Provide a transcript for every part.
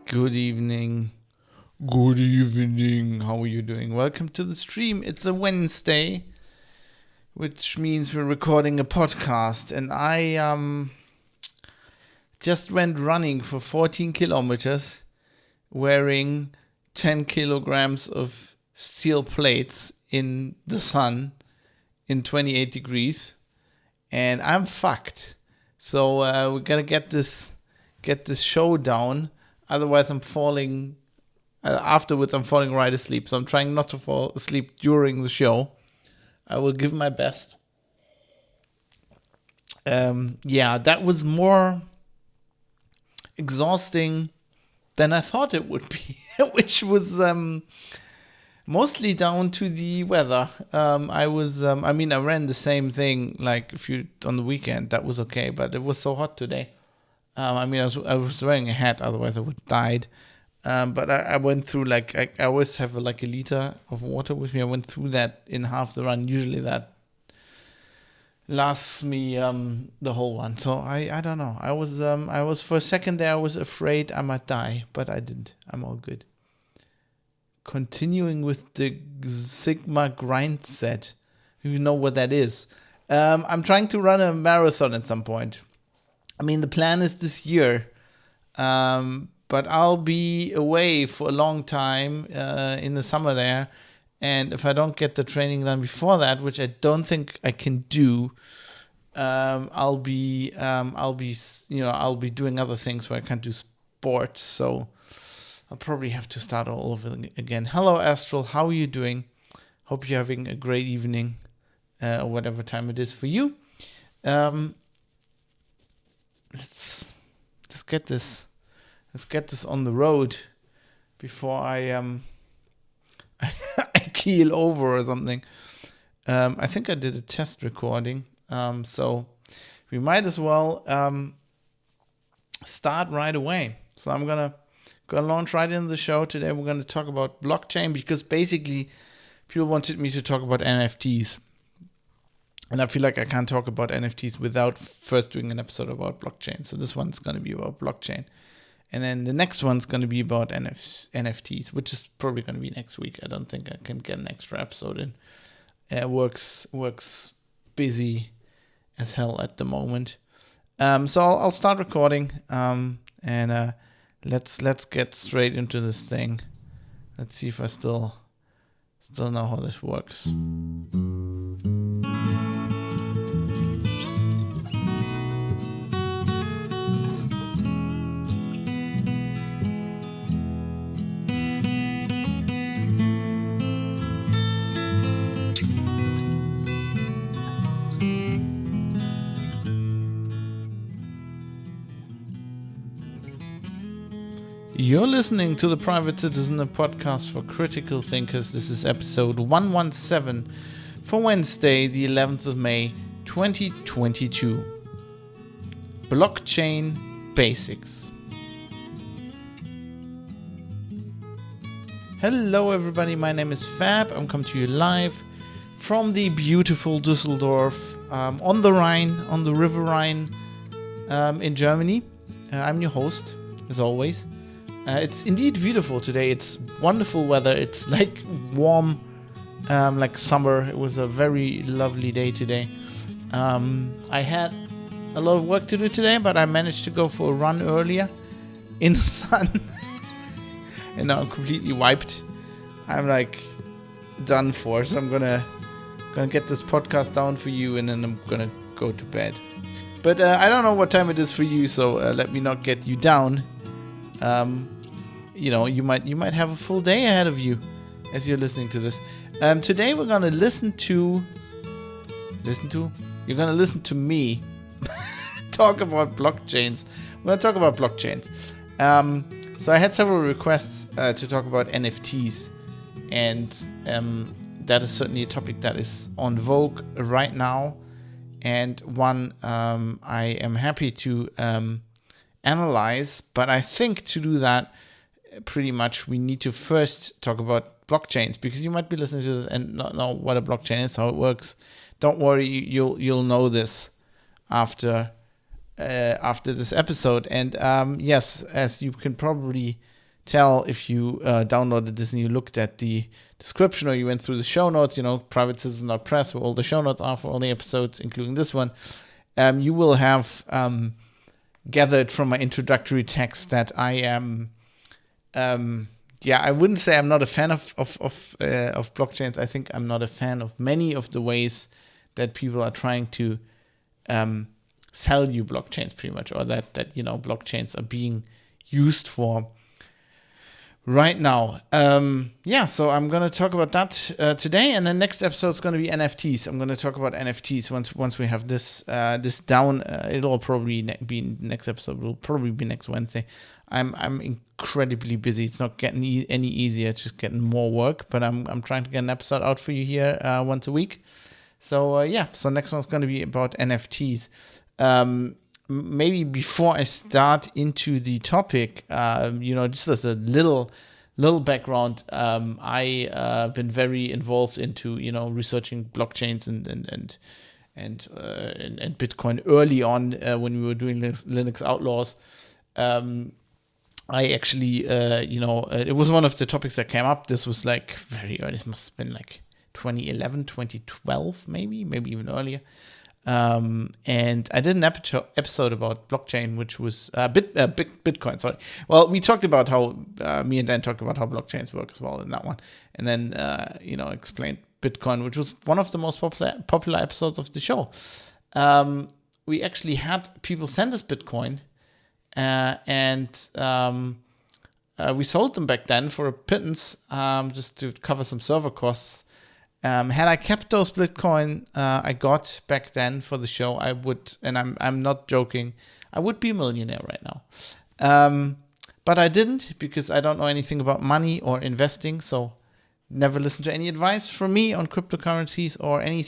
Good evening. Good evening. How are you doing? Welcome to the stream. It's a Wednesday, which means we're recording a podcast. And I just went running for 14 kilometers wearing 10 kilograms of steel plates in the sun in 28 degrees. And I'm fucked. So we gotta get this show down. Otherwise, I'm falling. Afterwards, I'm falling right asleep. So I'm trying not to fall asleep during the show. I will give my best. That was more exhausting than I thought it would be, which was mostly down to the weather. I ran the same thing like on the weekend. That was okay, but it was so hot today. I was wearing a hat, otherwise I would have died. But I went through I always have a liter of water with me. I went through that in half the run. Usually that lasts me the whole one. So I don't know. I was for a second there. I was afraid I might die, but I didn't. I'm all good. Continuing with the Sigma grind set. You know what that is. I'm trying to run a marathon at some point. I mean, the plan is this year, but I'll be away for a long time in the summer there, and if I don't get the training done before that, which I don't think I can do, I'll be doing other things where I can't do sports, so I'll probably have to start all over again. Hello, Astral, how are you doing? Hope you're having a great evening, or whatever time it is for you. Let's get this on the road before I keel over or something. I think I did a test recording, so we might as well start right away. So I'm gonna launch right into the show today. We're gonna talk about blockchain because basically people wanted me to talk about NFTs. And I feel like I can't talk about NFTs without first doing an episode about blockchain. So this one's going to be about blockchain. And then the next one's going to be about NFTs, which is probably going to be next week. I don't think I can get an extra episode in. Works busy as hell at the moment. So I'll start recording. And let's get straight into this thing. Let's see if I still know how this works. You're listening to The Private Citizen, a podcast for critical thinkers. This is episode 117 for Wednesday, the 11th of May, 2022. Blockchain Basics. Hello everybody, my name is Fab. I'm coming to you live from the beautiful Düsseldorf, on the Rhine, on the River Rhine, in Germany. I'm your host, as always. It's indeed beautiful today. It's wonderful weather. It's like warm, like summer. It was a very lovely day today. I had a lot of work to do today, but I managed to go for a run earlier in the sun. And now I'm completely wiped. I'm like done for. So I'm gonna get this podcast down for you, and then I'm gonna go to bed. But I don't know what time it is for you, so let me not get you down. You might have a full day ahead of you as you're listening to this. Today we're gonna listen to me talk about blockchains. We're gonna talk about blockchains. So I had several requests to talk about NFTs, and that is certainly a topic that is on vogue right now, and one I am happy to analyze. But I think to do that, pretty much we need to first talk about blockchains, because you might be listening to this and not know what a blockchain is, how it works. Don't worry, you'll know this after this episode. And yes, as you can probably tell if you downloaded this and you looked at the description or you went through the show notes, privatecitizen.press, where all the show notes are for all the episodes, including this one, you will have gathered from my introductory text that I am, I wouldn't say I'm not a fan of blockchains. I think I'm not a fan of many of the ways that people are trying to sell you blockchains, pretty much, or that blockchains are being used for right now. So I'm going to talk about that today, and then next episode is going to be NFTs. I'm going to talk about NFTs once we have this down. It'll probably be next episode. Will probably be next Wednesday. I'm incredibly busy. It's not getting any easier. It's just getting more work. But I'm trying to get an episode out for you here once a week. So so next one's going to be about NFTs. Maybe before I start into the topic, just as a little background, I been very involved into researching blockchains and Bitcoin early on when we were doing Linux Outlaws. I actually it was one of the topics that came up. This was like very early. This must have been like 2011, 2012, maybe even earlier. And I did an episode about blockchain, which was Bitcoin. Sorry. Well, we talked about how me and Dan talked about how blockchains work as well in that one, and then explained Bitcoin, which was one of the most popular episodes of the show. We actually had people send us Bitcoin, and we sold them back then for a pittance, just to cover some server costs. Had I kept those Bitcoin I got back then for the show, I would, and I'm not joking, I would be a millionaire right now. But I didn't, because I don't know anything about money or investing, so never listen to any advice from me on cryptocurrencies or any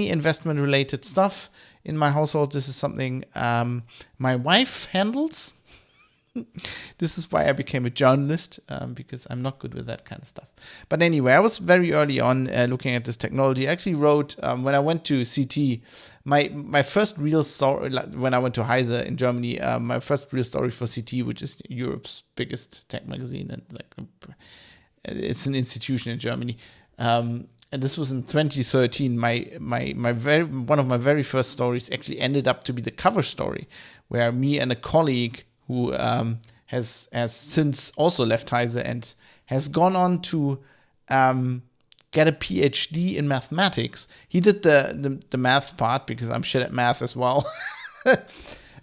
investment related stuff. In my household, this is something my wife handles. This is why I became a journalist, because I'm not good with that kind of stuff. But anyway, I was very early on looking at this technology. I actually wrote, when I went to CT, my first real story, when I went to Heise in Germany, my first real story for CT, which is Europe's biggest tech magazine, and it's an institution in Germany. And this was in 2013. One of my very first stories actually ended up to be the cover story, where me and a colleague who has since also left Heise and has gone on to get a PhD in mathematics. He did the math part, because I'm shit at math as well.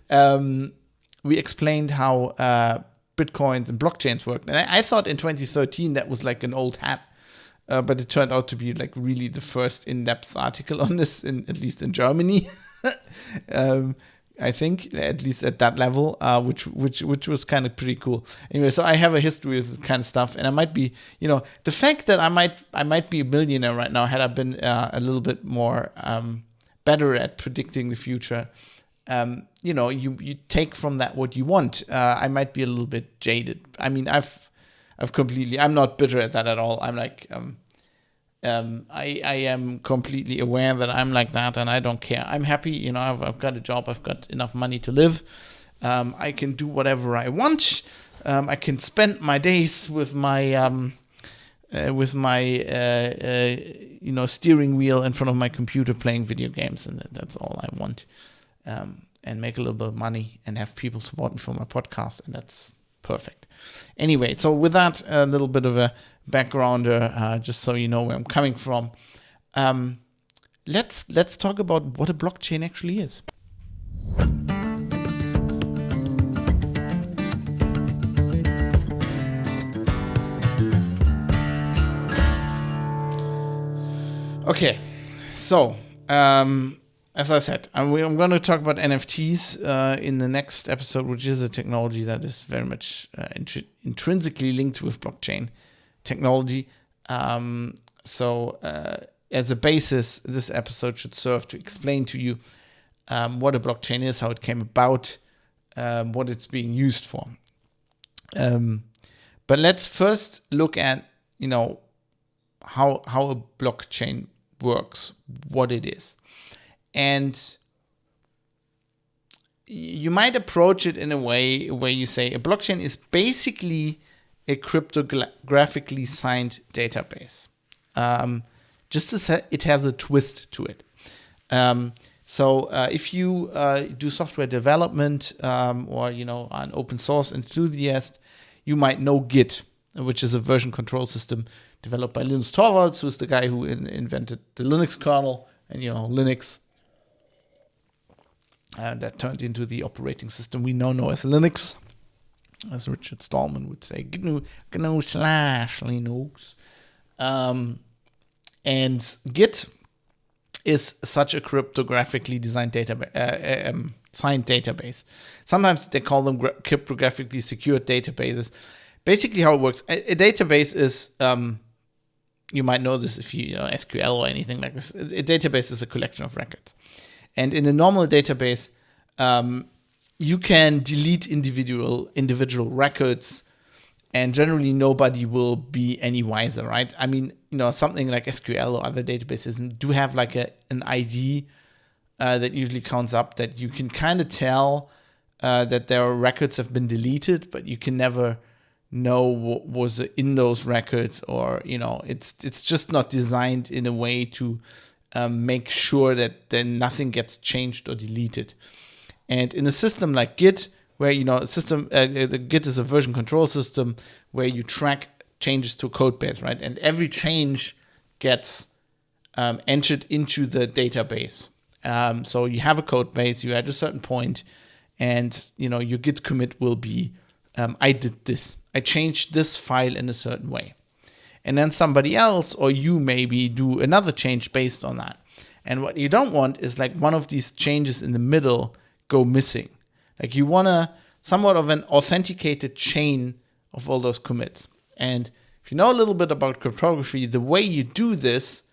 We explained how Bitcoins and blockchains worked. And I thought in 2013 that was like an old hat. But it turned out to be like really the first in-depth article on this, at least in Germany. I think, at least at that level, which was kind of pretty cool. Anyway, so I have a history with this kind of stuff, and I might be, the fact that I might be a millionaire right now, had I been a little bit more better at predicting the future. You take from that what you want. I might be a little bit jaded. I mean, I'm not bitter at that at all. I'm like, I am completely aware that I'm like that, and I don't care. I'm happy, I've got a job, I've got enough money to live. I can do whatever I want. I can spend my days with my steering wheel in front of my computer playing video games, and that's all I want. And make a little bit of money and have people support me for my podcast, and that's perfect. Anyway, so with that, a little bit of a backgrounder, just so you know where I'm coming from. Let's talk about what a blockchain actually is. Okay, so as I said, I'm going to talk about NFTs in the next episode, which is a technology that is very much intrinsically linked with blockchain technology. So as a basis, this episode should serve to explain to you what a blockchain is, how it came about, what it's being used for. But let's first look at, how a blockchain works, what it is. And you might approach it in a way where you say a blockchain is basically a cryptographically signed database. Just as it has a twist to it. So if you do software development or an open source enthusiast, you might know Git, which is a version control system developed by Linus Torvalds, who's the guy who invented the Linux kernel and Linux. That turned into the operating system we now know as Linux, as Richard Stallman would say, GNU/Linux. And Git is such a cryptographically designed signed database. Sometimes they call them cryptographically secured databases. Basically, how it works, a database is, you might know this if you know SQL or anything like this. A database is a collection of records. And in a normal database, you can delete individual records, and generally nobody will be any wiser, right? I mean, something like SQL or other databases do have like an ID that usually counts up that you can kind of tell that their records have been deleted, but you can never know what was in those records, or it's just not designed in a way to make sure that then nothing gets changed or deleted. And in a system like Git, where the Git is a version control system where you track changes to code base, right? And every change gets entered into the database. So you have a code base, you at a certain point, and your Git commit will be, I did this. I changed this file in a certain way. And then somebody else or you maybe do another change based on that. And what you don't want is like one of these changes in the middle go missing. Like you want somewhat of an authenticated chain of all those commits. And if you know a little bit about cryptography, the way you do this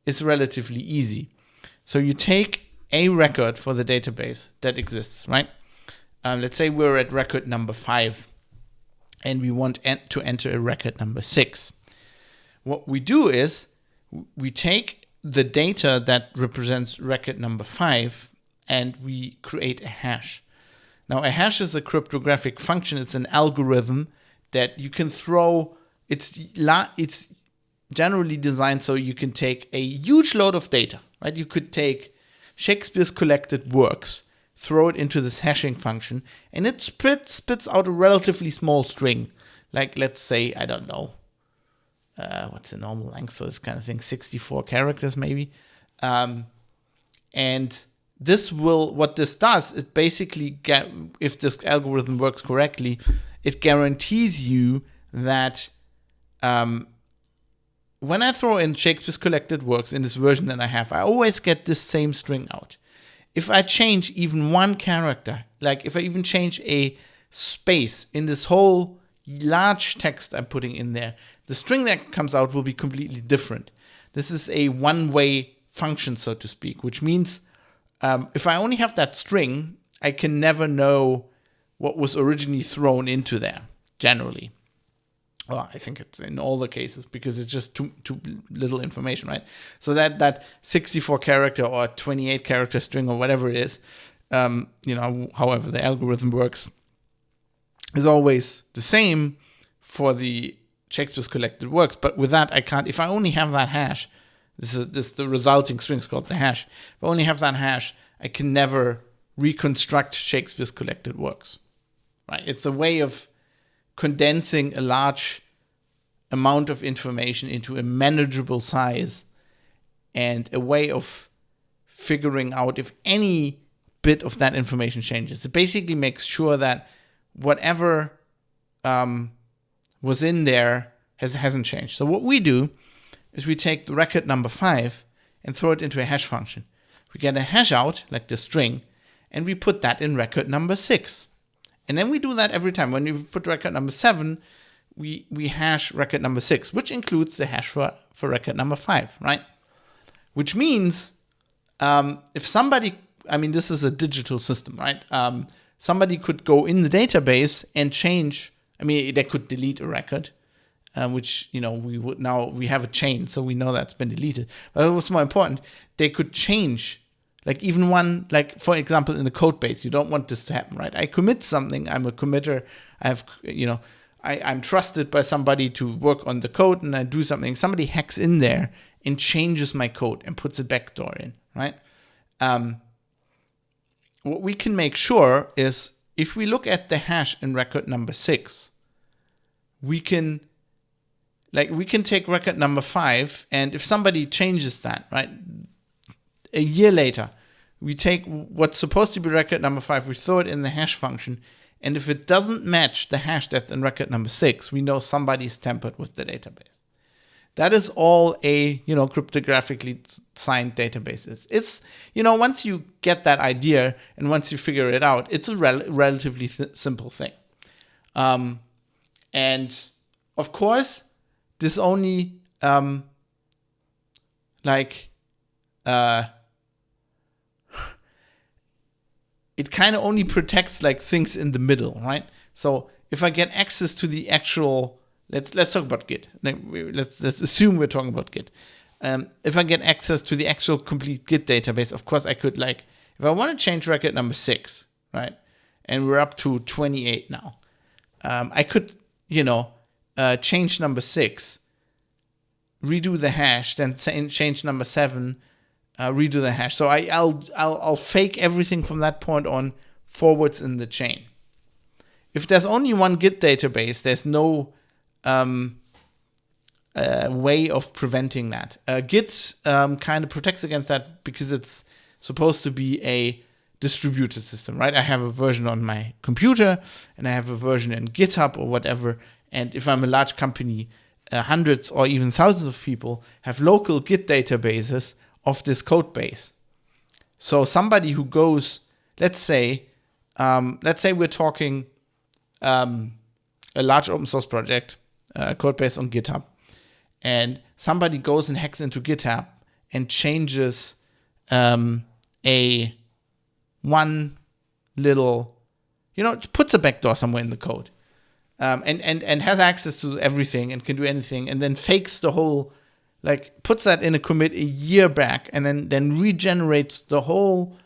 is relatively easy. So you take a record for the database that exists, right? Let's say we're at record number 5 and we want to enter a record number 6. What we do is we take the data that represents record number 5 and we create a hash. Now, a hash is a cryptographic function. It's an algorithm that you can throw. It's generally designed so you can take a huge load of data, right? You could take Shakespeare's collected works, throw it into this hashing function, and it spits out a relatively small string. Like, let's say, I don't know, what's the normal length for this kind of thing? 64 characters, maybe. And what this does is basically if this algorithm works correctly, it guarantees you that when I throw in Shakespeare's collected works in this version that I have, I always get this same string out. If I change even one character, like if I even change a space in this whole large text I'm putting in there, the string that comes out will be completely different. This is a one-way function, so to speak, which means if I only have that string, I can never know what was originally thrown into there, generally. Well, I think it's in all the cases because it's just too little information, right? So that 64 character or 28 character string or whatever it is, however the algorithm works, is always the same for the Shakespeare's collected works. But with that, I can't. If I only have that hash, this is the resulting string is called the hash. If I only have that hash, I can never reconstruct Shakespeare's collected works, right? It's a way of condensing a large amount of information into a manageable size, and a way of figuring out if any bit of that information changes. It basically makes sure that whatever was in there hasn't changed. So what we do is we take the record number 5 and throw it into a hash function. We get a hash out, like the string, and we put that in record number 6. And then we do that every time. When we put record number 7, we hash record number 6, which includes the hash for record number 5, right? Which means if somebody, this is a digital system, right? Somebody could go in the database and change, they could delete a record, which, we have a chain, so we know that's been deleted. But what's more important, they could change, like even one, like for example, in the code base, you don't want this to happen, right? I commit something, I'm a committer, I'm trusted by somebody to work on the code, and I do something. Somebody hacks in there and changes my code and puts a backdoor in, right? What we can make sure is if we look at the hash in record number 6, we can take record number 5, and if somebody changes that, right, a year later, we take what's supposed to be record number 5, we throw it in the hash function, and if it doesn't match the hash that's in record number 6, we know somebody's tampered with the database. That is all a, cryptographically signed database. It's once you get that idea and once you figure it out, it's a relatively simple thing. And of course, this only it kind of only protects like things in the middle, right? So if I get access to the actual, let's talk about Git. Let's assume we're talking about Git. If I get access to the actual complete Git database, of course I could if I want to change record number 6, right? And we're up to 28 now. I could, change number 6, redo the hash, then change number 7, redo the hash. So I'll fake everything from that point on forwards in the chain. If there's only one Git database, there's no way of preventing that. Git kind of protects against that because it's supposed to be a distributed system, right? I have a version on my computer and I have a version in GitHub or whatever. And if I'm a large company, hundreds or even thousands of people have local Git databases of this code base. So somebody who goes, let's say we're talking a large open source project, code base on GitHub, and somebody goes and hacks into GitHub and changes one little, puts a backdoor somewhere in the code, and has access to everything and can do anything, and then fakes the whole, puts that in a commit a year back, and then regenerates the whole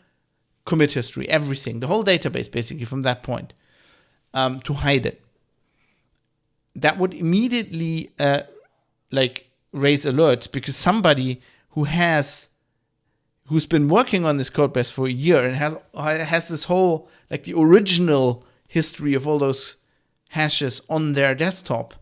commit history, everything, the whole database basically from that point, to hide it. That would immediately raise alerts, because somebody who's been working on this code base for a year and has this whole, the original history of all those hashes on their desktop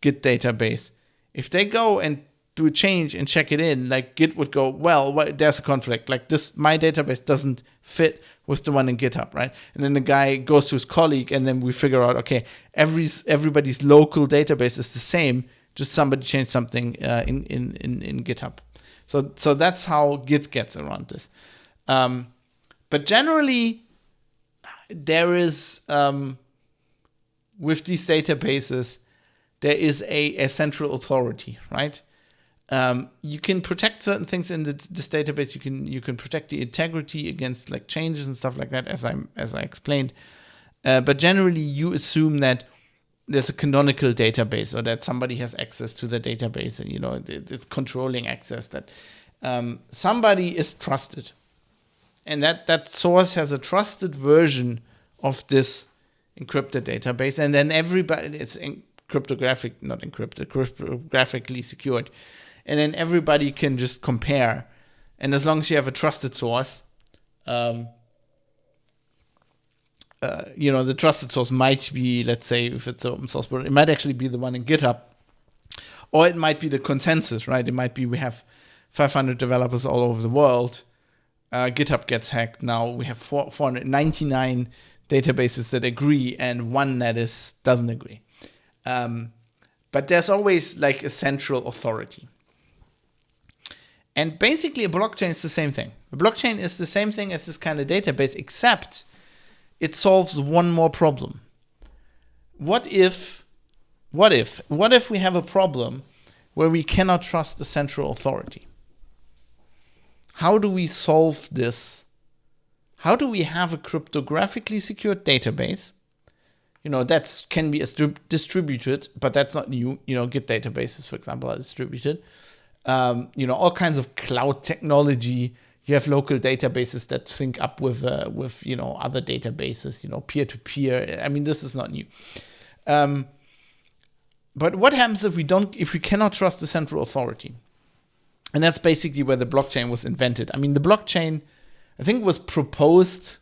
Git database, if they go and do a change and check it in, Git would go, well, there's a conflict. My database doesn't fit with the one in GitHub, right? And then the guy goes to his colleague, and then we figure out, okay, everybody's local database is the same, just somebody changed something in GitHub. So that's how Git gets around this. But generally, there is, with these databases, there is a central authority, right? You can protect certain things in this database. You can protect the integrity against changes and stuff like that, as I explained. But generally, you assume that there's a canonical database, or that somebody has access to the database, and it's controlling access, that somebody is trusted, and that source has a trusted version of this encrypted database, and then everybody, it's cryptographically secured, and then everybody can just compare. And as long as you have a trusted source, the trusted source might be, let's say, if it's an open source project, it might actually be the one in GitHub, or it might be the consensus, right? It might be we have 500 developers all over the world. GitHub gets hacked. Now we have 499 databases that agree and one that doesn't agree. But there's always a central authority. And basically a blockchain is the same thing. A blockchain is the same thing as this kind of database, except it solves one more problem. What if we have a problem where we cannot trust the central authority? How do we solve this? How do we have a cryptographically secured database? That can be distributed, but that's not new. Git databases, for example, are distributed. All kinds of cloud technology. You have local databases that sync up with other databases, peer-to-peer. I mean, this is not new. But what happens if we cannot trust the central authority? And that's basically where the blockchain was invented. I mean, the blockchain, I think, was proposed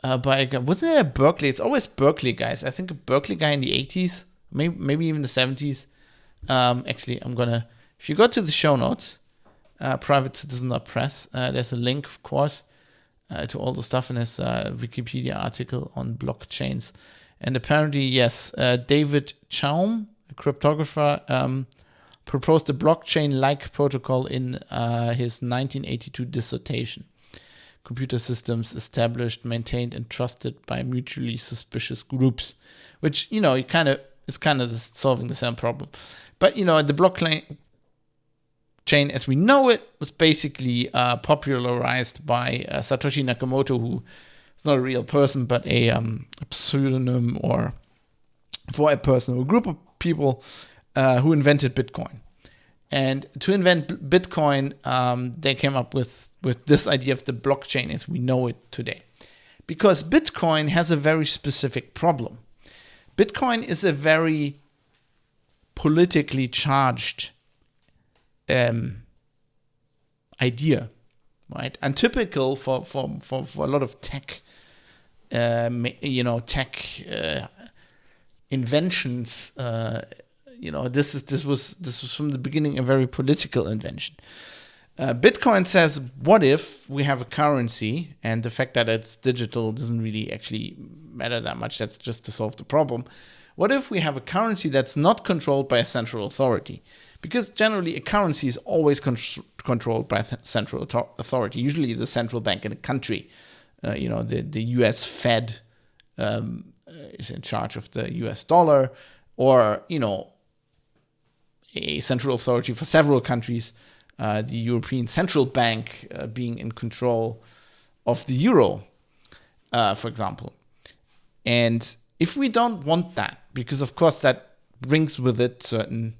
by, wasn't it Berkeley? It's always Berkeley guys. I think a Berkeley guy in the 80s, maybe even the 70s. Actually, if you go to the show notes, privatecitizen.press, there's a link, of course, to all the stuff, and there's a Wikipedia article on blockchains. And apparently, yes, David Chaum, a cryptographer, proposed a blockchain-like protocol in his 1982 dissertation. Computer systems established, maintained, and trusted by mutually suspicious groups, which, it's kind of solving the same problem. But, the blockchain as we know it was basically popularized by Satoshi Nakamoto, who is not a real person, but a pseudonym or for a person or a group of people who invented Bitcoin. And to invent Bitcoin, they came up with this idea of the blockchain as we know it today. Because Bitcoin has a very specific problem. Bitcoin is a very politically charged idea, right? Untypical for a lot of tech, inventions. This was from the beginning a very political invention. Bitcoin says, what if we have a currency, and the fact that it's digital doesn't really actually matter that much. That's just to solve the problem. What if we have a currency that's not controlled by a central authority? Because generally a currency is always controlled by a central authority, usually the central bank in a country. The US Fed is in charge of the US dollar, or, a central authority for several countries, the European Central Bank being in control of the euro, for example. And if we don't want that, because of course that brings with it certain,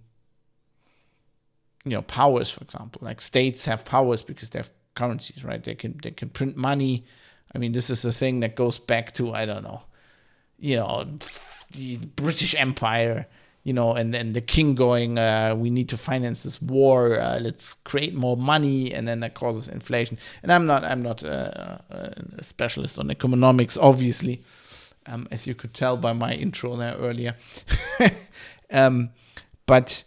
powers, for example, like states have powers because they have currencies, right? They can print money. I mean, this is a thing that goes back to, I don't know, the British Empire, and then the king going, we need to finance this war. Let's create more money, and then that causes inflation. And I'm not a specialist on economics, obviously, as you could tell by my intro there earlier. But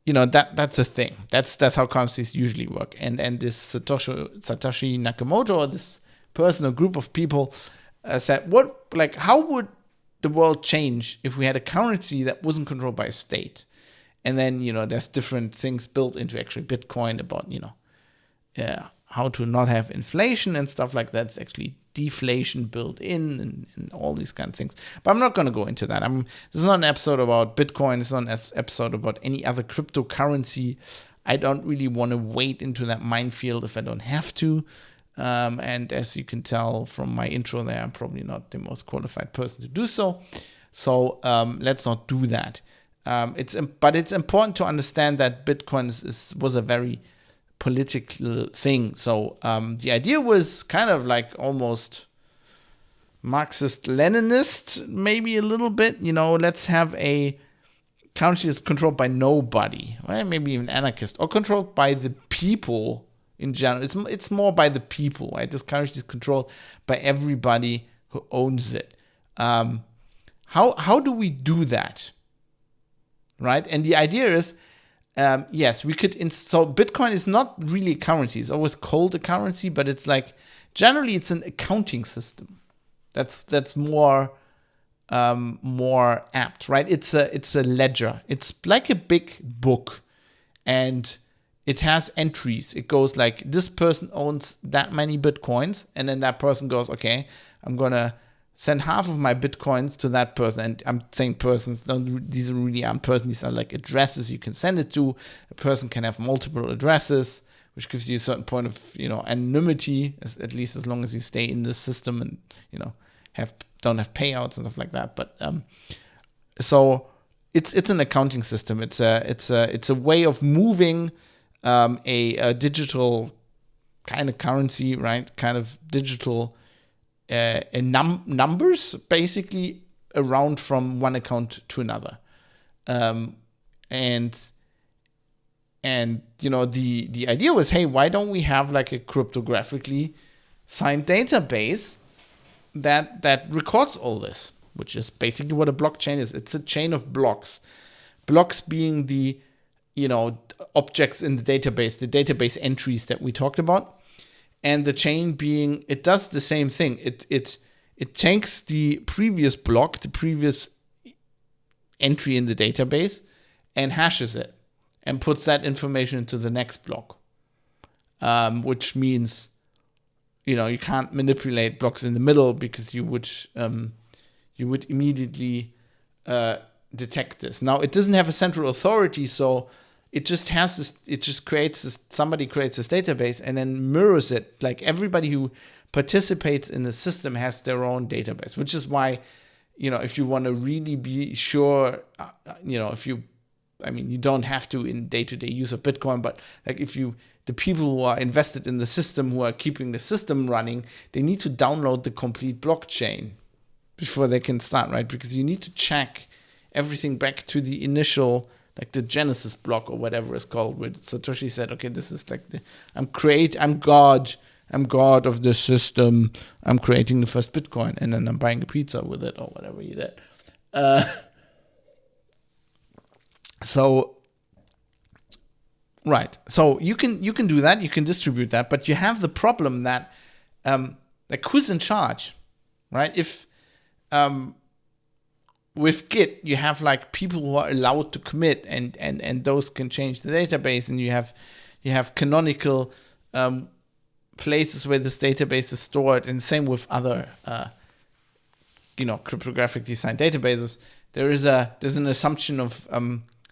that's a thing. That's how currencies usually work. And this Satoshi Nakamoto, or this person or group of people, said, how would the world change if we had a currency that wasn't controlled by a state? And then, there's different things built into actually Bitcoin about, how to not have inflation and stuff like that. It's actually deflation built in and all these kind of things. But I'm not going to go into that. This is not an episode about Bitcoin. It's not an episode about any other cryptocurrency. I don't really want to wade into that minefield if I don't have to. And as you can tell from my intro there, I'm probably not the most qualified person to do so. So let's not do that. But it's important to understand that Bitcoin was a very political thing. So the idea was kind of like almost Marxist-Leninist, maybe a little bit. Let's have a currency that's controlled by nobody, right? Maybe even anarchist, or controlled by the people. In general, it's more by the people, right? This currency is controlled by everybody who owns it. How do we do that, right? And the idea is, yes, we could. So Bitcoin is not really a currency. It's always called a currency, but it's like generally it's an accounting system. That's more apt, right? It's a ledger. It's like a big book, and it has entries. It goes like, this person owns that many Bitcoins, and then that person goes, okay, I'm going to send half of my Bitcoins to that person. And I'm saying persons, these really aren't persons, these are like addresses you can send it to. A person can have multiple addresses, which gives you a certain point of, anonymity, at least as long as you stay in the system and, don't have payouts and stuff like that. But so it's an accounting system. It's a way of moving a digital kind of currency, right? Kind of digital numbers, basically, around from one account to another. And you know, the idea was, hey, why don't we have like a cryptographically signed database that records all this, which is basically what a blockchain is. It's a chain of blocks. Blocks being the, you know, objects in the database entries that we talked about, and the chain being, it does the same thing. It takes the previous block, the previous entry in the database, and hashes it and puts that information into the next block, which means, you know, you can't manipulate blocks in the middle because you would immediately detect this. Now, it doesn't have a central authority, so it just has this. It just creates this. Somebody creates this database and then mirrors it. Like everybody who participates in the system has their own database, which is why, you know, if you want to really be sure, you know, you don't have to in day-to-day use of Bitcoin, but like the people who are invested in the system, who are keeping the system running, they need to download the complete blockchain before they can start, right? Because you need to check everything back to the initial, like the Genesis block or whatever it's called, where Satoshi said, okay, this is like I'm God of the system, I'm creating the first Bitcoin, and then I'm buying a pizza with it or whatever you did. So you can do that, you can distribute that, but you have the problem that like who's in charge, right? If with Git you have like people who are allowed to commit, and those can change the database, and you have canonical places where this database is stored, and same with other cryptographically signed databases. There's an assumption of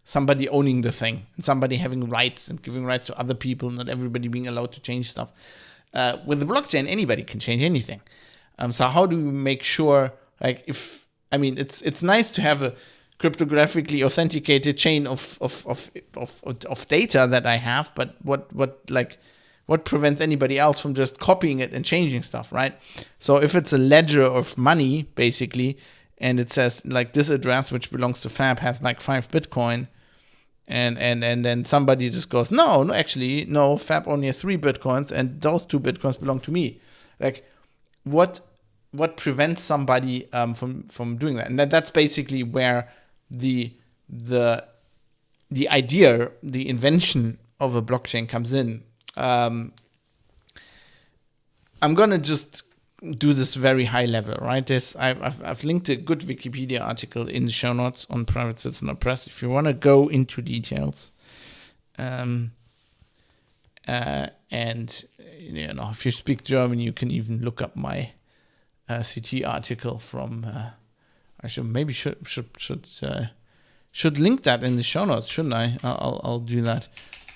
somebody owning the thing and somebody having rights and giving rights to other people, not everybody being allowed to change stuff. With the blockchain, anybody can change anything. So how do we make sure, like, it's nice to have a cryptographically authenticated chain of data that I have, but what prevents anybody else from just copying it and changing stuff, right? So if it's a ledger of money, basically, and it says like this address, which belongs to Fab, has like 5 Bitcoin, and then somebody just goes, no, actually, Fab only has 3 Bitcoins, and those 2 Bitcoins belong to me. Like, what prevents somebody from doing that? And that's basically where the idea, the invention of a blockchain comes in. I'm gonna just do this very high level, right? I've linked a good Wikipedia article in the show notes on Private Citizen Press if you want to go into details. And if you speak German, you can even look up my CT article from. I should link that in the show notes, shouldn't I? I'll do that.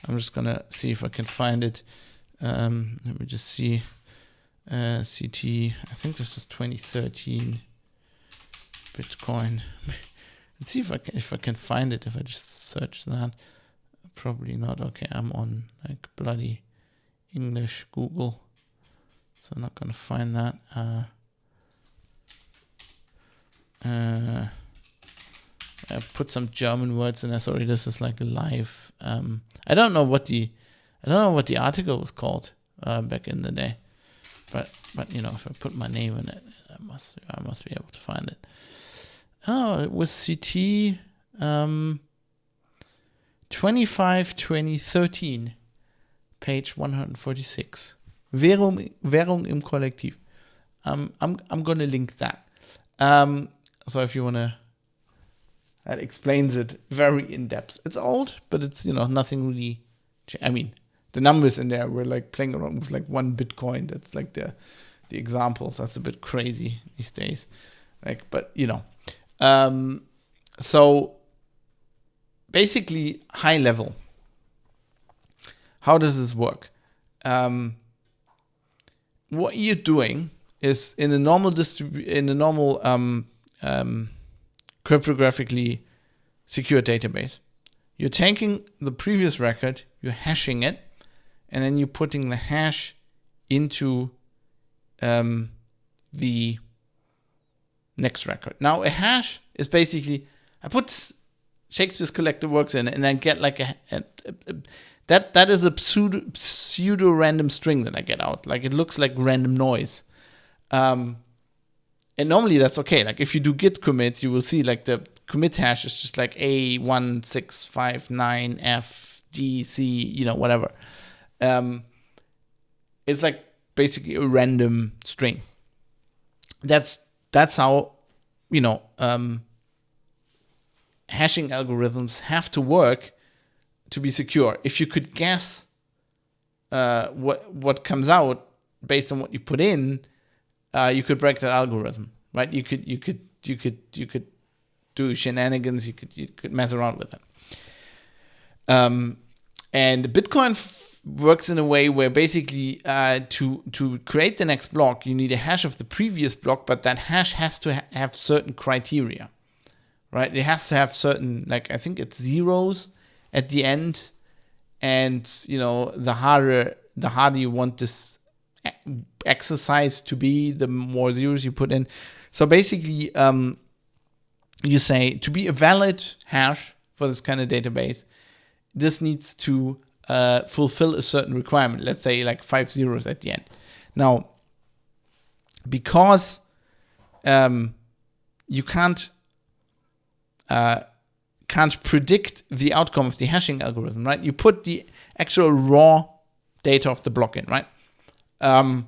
I'm just gonna see if I can find it. Let me just see. CT, I think this was 2013 Bitcoin. Let's see if I can find it. If I just search that, probably not. Okay, I'm on like bloody English Google, so I'm not gonna find that. I put some German words in there. Sorry, this is like a live. I don't know what the article was called back in the day. But if I put my name in it, I must be able to find it. Oh, it was CT 2013, page 146. Währung im Kollektiv. I'm gonna link that. So if you wanna, that explains it very in depth. It's old, but it's nothing really. The numbers in there were like playing around with like 1 Bitcoin. That's like the examples. That's a bit crazy these days. So basically high level. How does this work? What you're doing is in a normal cryptographically secure database, you're taking the previous record, you're hashing it, and then you're putting the hash into the next record. Now, a hash is basically, I put Shakespeare's collected works in, and then get like that is a pseudo random string that I get out. Like it looks like random noise. And normally that's okay. Like if you do git commits, you will see like the commit hash is just like A1659FDC, whatever. It's like basically a random string. That's how, hashing algorithms have to work to be secure. If you could guess what comes out based on what you put in, you could break that algorithm, right? You could do shenanigans. You could mess around with it. And Bitcoin works in a way where basically to create the next block, you need a hash of the previous block, but that hash has to have certain criteria, right? It has to have certain, like I think it's zeros at the end, and the harder you want this exercise to be, the more zeros you put in. So basically, you say to be a valid hash for this kind of database, this needs to fulfill a certain requirement. Let's say like 5 zeros at the end. Now, because you can't predict the outcome of the hashing algorithm, right? You put the actual raw data of the block in, right? And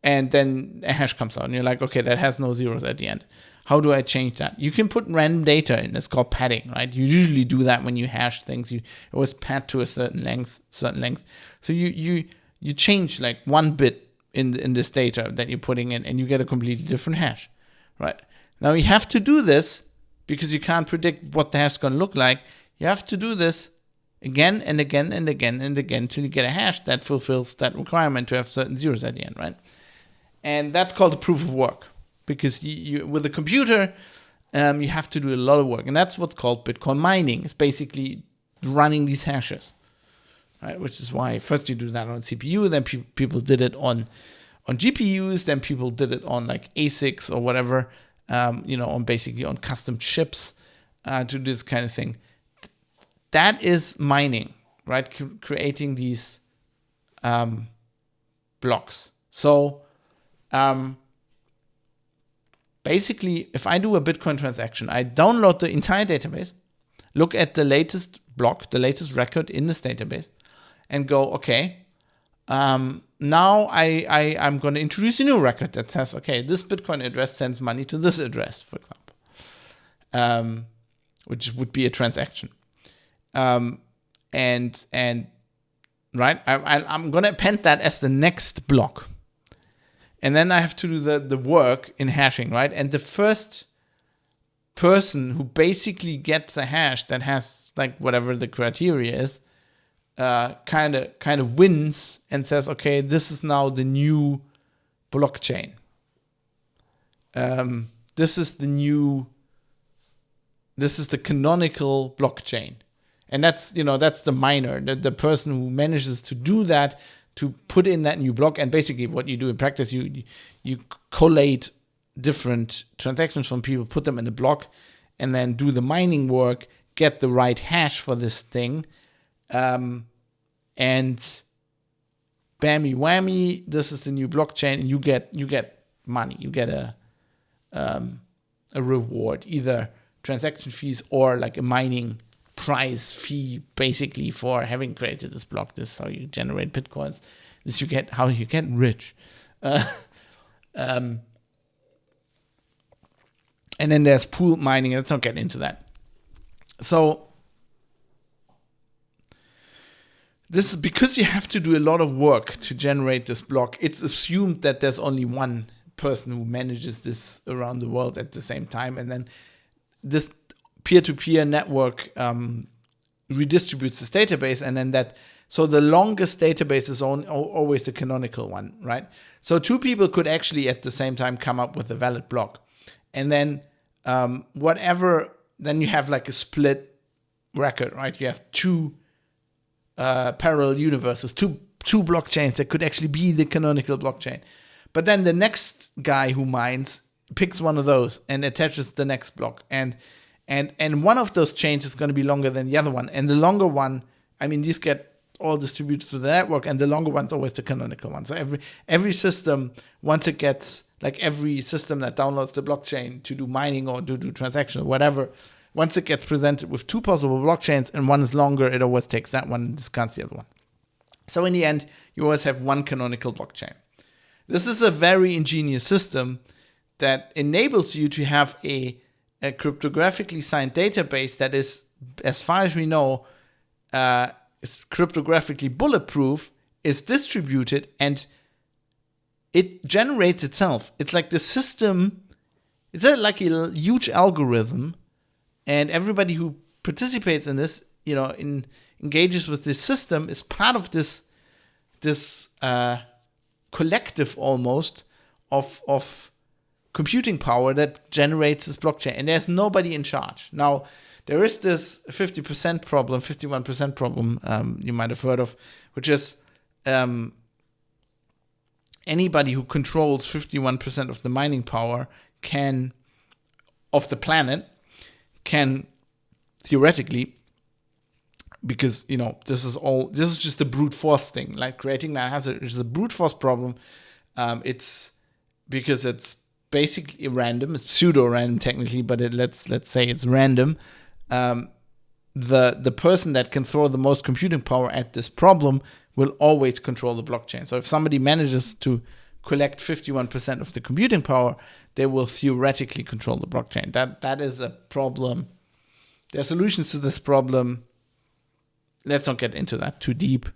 then a hash comes out, and you're like, okay, that has no zeros at the end. How do I change that? You can put random data in. It's called padding, right? You usually do that when you hash things. You always pad to a certain length. So you change like 1 bit in this data that you're putting in, and you get a completely different hash, right? Now you have to do this because you can't predict what the hash is going to look like. You have to do this again and again and again and again until you get a hash that fulfills that requirement to have certain zeros at the end, right? And that's called a proof of work, because you with a computer, you have to do a lot of work, and that's what's called Bitcoin mining. It's basically running these hashes, right? Which is why first you do that on CPU, then people did it on GPUs, then people did it on like ASICs or whatever, on basically on custom chips to do this kind of thing. That is mining, right? Creating these blocks. So basically, if I do a Bitcoin transaction, I download the entire database, look at the latest block, the latest record in this database, and go, okay, now I'm going to introduce a new record that says, okay, this Bitcoin address sends money to this address, for example, which would be a transaction. And right, I'm going to append that as the next block. And then I have to do the work in hashing, right? And the first person who basically gets a hash that has like whatever the criteria is, kind of wins and says, okay, this is now the new blockchain. This is the canonical blockchain. And that's the miner, the person who manages to do that, to put in that new block. And basically what you do in practice, you collate different transactions from people, put them in a block, and then do the mining work, get the right hash for this thing, and bammy whammy, this is the new blockchain, and you get money, you get a reward, either transaction fees or like a mining prize fee, basically, for having created this block. This is how you generate bitcoins. This how you get rich. And then there's pool mining. Let's not get into that. So this is because you have to do a lot of work to generate this block. It's assumed that there's only one person who manages this around the world at the same time, and then this peer-to-peer network redistributes this database, and then so the longest database is always the canonical one, right? So two people could actually at the same time come up with a valid block, and then then you have like a split record, right? You have two parallel universes, two blockchains that could actually be the canonical blockchain. But then the next guy who mines picks one of those and attaches the next block, and And one of those chains is going to be longer than the other one. And the longer one, I mean, these get all distributed to the network, and the longer one's always the canonical one. So every system, once it gets, like every system that downloads the blockchain to do mining or to do transaction or whatever, once it gets presented with two possible blockchains and one is longer, it always takes that one and discards the other one. So in the end, you always have one canonical blockchain. This is a very ingenious system that enables you to have a cryptographically signed database that is, as far as we know, is cryptographically bulletproof, is distributed, and it generates itself. It's like the system, it's like a huge algorithm, and everybody who participates in this, engages with this system, is part of this collective almost of computing power that generates this blockchain, and there's nobody in charge. Now, there is this 51% problem you might have heard of, which is anybody who controls 51% of the mining power of the planet can theoretically, because this is just a brute force thing. Like creating that is a brute force problem. It's because it's basically random. It's pseudo-random technically, but let's say it's random. The person that can throw the most computing power at this problem will always control the blockchain. So if somebody manages to collect 51% of the computing power, they will theoretically control the blockchain. That is a problem. There are solutions to this problem. Let's not get into that too deep.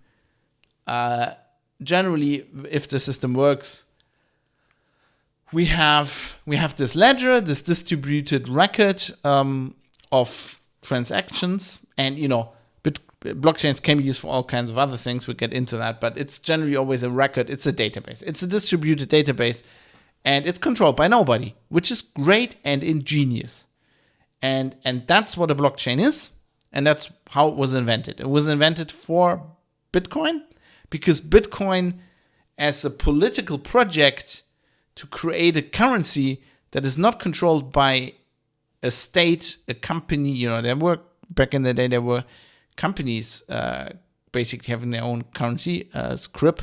Generally, if the system works, we have this ledger, this distributed record of transactions, and blockchains can be used for all kinds of other things. We'll get into that, but it's generally always a record. It's a database. It's a distributed database, and it's controlled by nobody, which is great and ingenious. And that's what a blockchain is, and that's how it was invented. It was invented for Bitcoin, because Bitcoin, as a political project to create a currency that is not controlled by a state, a company, there were, back in the day, there were companies basically having their own currency,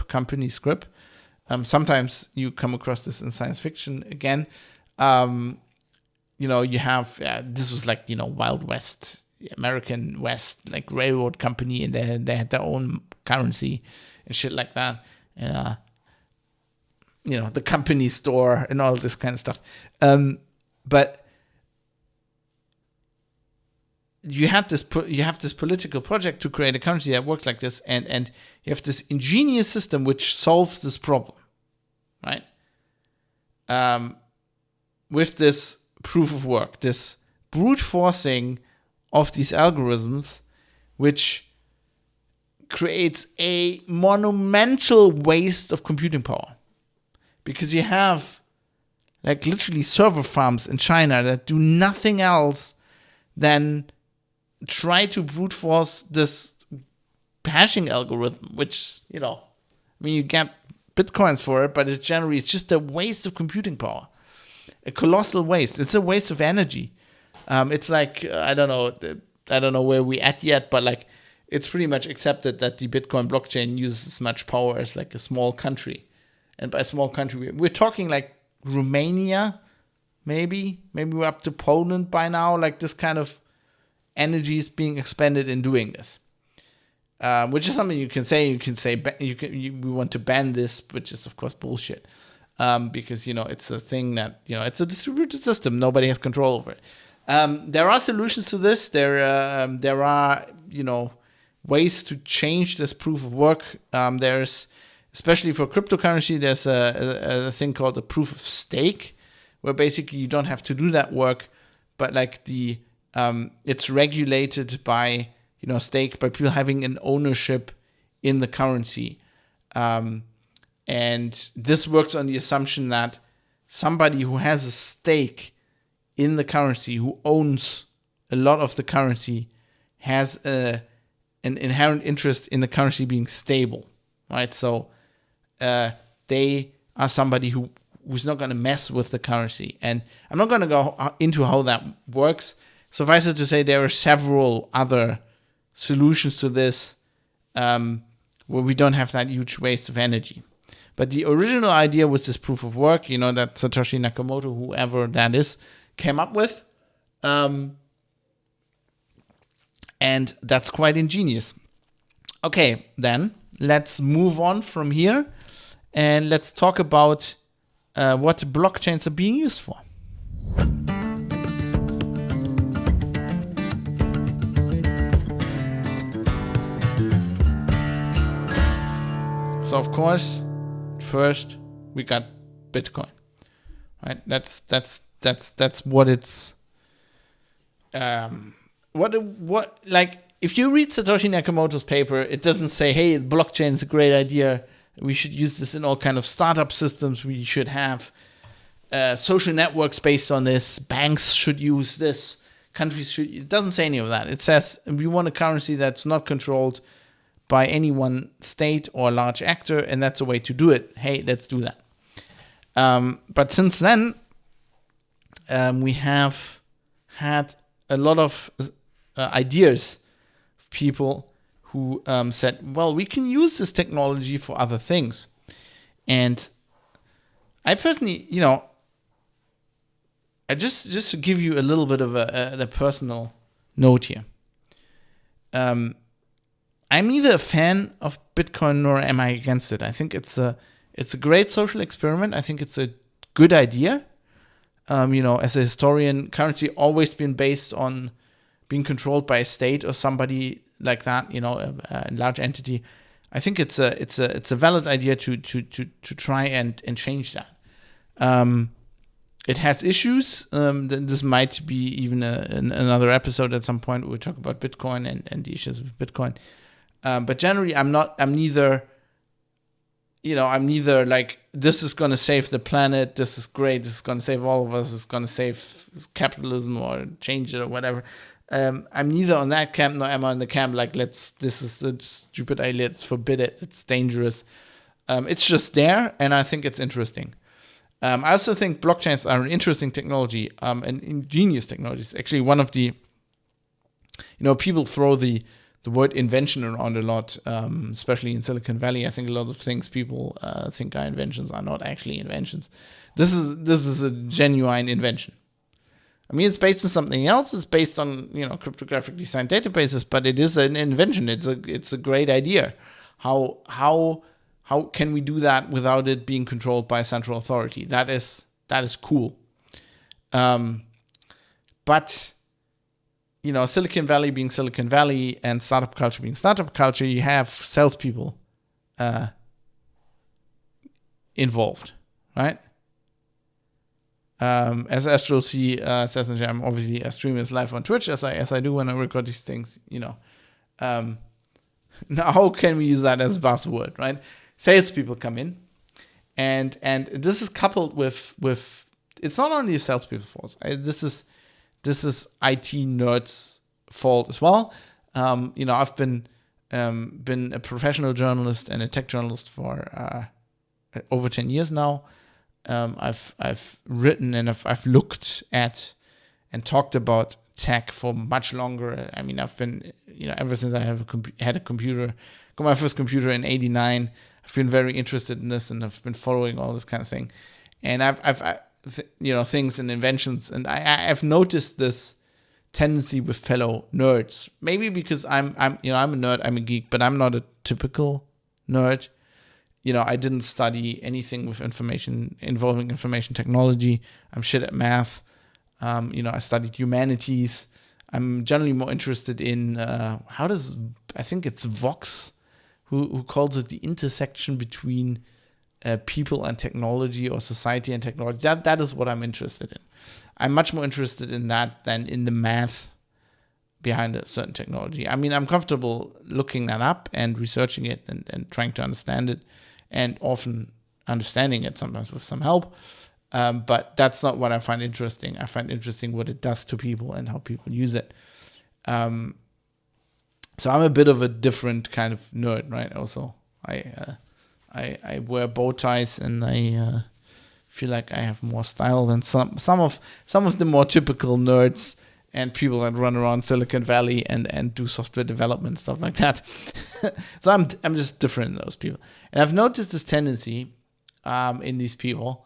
company scrip. Sometimes you come across this in science fiction again. You have, this was like, Wild West, American West, like railroad company, and they had their own currency and shit like that. The company store and all this kind of stuff. But you have this political project to create a currency that works like this, and you have this ingenious system which solves this problem, right? With this proof of work, this brute forcing of these algorithms, which creates a monumental waste of computing power. Because you have like literally server farms in China that do nothing else than try to brute force this hashing algorithm, which, you get bitcoins for it, but it's just a waste of computing power. A colossal waste. It's a waste of energy. It's like, I don't know where we're at yet, but like it's pretty much accepted that the Bitcoin blockchain uses as much power as like a small country. And by small country, we're talking like Romania, maybe we're up to Poland by now. Like this kind of energy is being expended in doing this, which is something you can say. We want to ban this, which is of course bullshit, because it's a thing that it's a distributed system. Nobody has control over it. There are solutions to this. There are ways to change this proof of work. There's, especially for cryptocurrency, there's a thing called a proof of stake, where basically you don't have to do that work, but like it's regulated by stake, by people having an ownership in the currency, and this works on the assumption that somebody who has a stake in the currency, who owns a lot of the currency, has an inherent interest in the currency being stable, right? So they are somebody who's not going to mess with the currency. And I'm not going to go into how that works. suffice it to say, there are several other solutions to this where we don't have that huge waste of energy. But the original idea was this proof of work, that Satoshi Nakamoto, whoever that is, came up with. And that's quite ingenious. Okay, then let's move on from here and let's talk about what blockchains are being used for. So of course, first we got Bitcoin, right? That's what it's. What like if you read Satoshi Nakamoto's paper, it doesn't say, "Hey, blockchain is a great idea. We should use this in all kind of startup systems. We should have social networks based on this. Banks should use this. Countries should." It doesn't say any of that. It says we want a currency that's not controlled by any one state or large actor, and that's a way to do it. Hey, let's do that. But since then, we have had a lot of ideas of people who said, well, we can use this technology for other things. And I personally, I just to give you a little bit of a personal note here. I'm neither a fan of Bitcoin nor am I against it. I think it's a great social experiment. I think it's a good idea. As a historian, currency always been based on being controlled by a state or somebody like that, a large entity. I think it's a valid idea to try and change that. It has issues. This might be even another episode at some point where we talk about Bitcoin and the issues with Bitcoin. But generally, I'm neither like, this is going to save the planet, this is great, this is going to save all of us, it's going to save capitalism or change it or whatever. I'm neither on that camp nor am I on the camp like, this is a stupid idea, let's forbid it, it's dangerous. It's just there, and I think it's interesting. I also think blockchains are an interesting technology, an ingenious technology. It's actually one of the, people throw the word invention around a lot, especially in Silicon Valley. I think a lot of things people think are inventions are not actually inventions. This is a genuine invention. I mean, it's based on something else. It's based on cryptographically signed databases, but it is an invention. It's a great idea. How can we do that without it being controlled by a central authority? That is cool. But Silicon Valley being Silicon Valley and startup culture being startup culture, you have salespeople involved, right? As Astro C says, I'm obviously streaming this live on Twitch as I do when I record these things. Now how can we use that as a buzzword, right? Salespeople come in, and this is coupled with it's not only a salespeople fault. This is IT nerds' fault as well. I've been a professional journalist and a tech journalist for over 10 years now. I've written and I've looked at and talked about tech for much longer. I mean, I've been ever since I had a computer, got my first computer in '89. I've been very interested in this and I've been following all this kind of thing. And I've things and inventions, and I've noticed this tendency with fellow nerds. Maybe because I'm a nerd, I'm a geek, but I'm not a typical nerd. I didn't study anything with involving information technology. I'm shit at math. I studied humanities. I'm generally more interested in I think it's Vox who calls it the intersection between people and technology, or society and technology. That is what I'm interested in. I'm much more interested in that than in the math behind a certain technology. I mean, I'm comfortable looking that up and researching it and trying to understand it, and often understanding it sometimes with some help. But that's not what I find interesting. I find interesting what it does to people and how people use it. So I'm a bit of a different kind of nerd, right? Also, I wear bow ties and I feel like I have more style than some of the more typical nerds and people that run around Silicon Valley and do software development, stuff like that. So I'm just different than those people. And I've noticed this tendency in these people,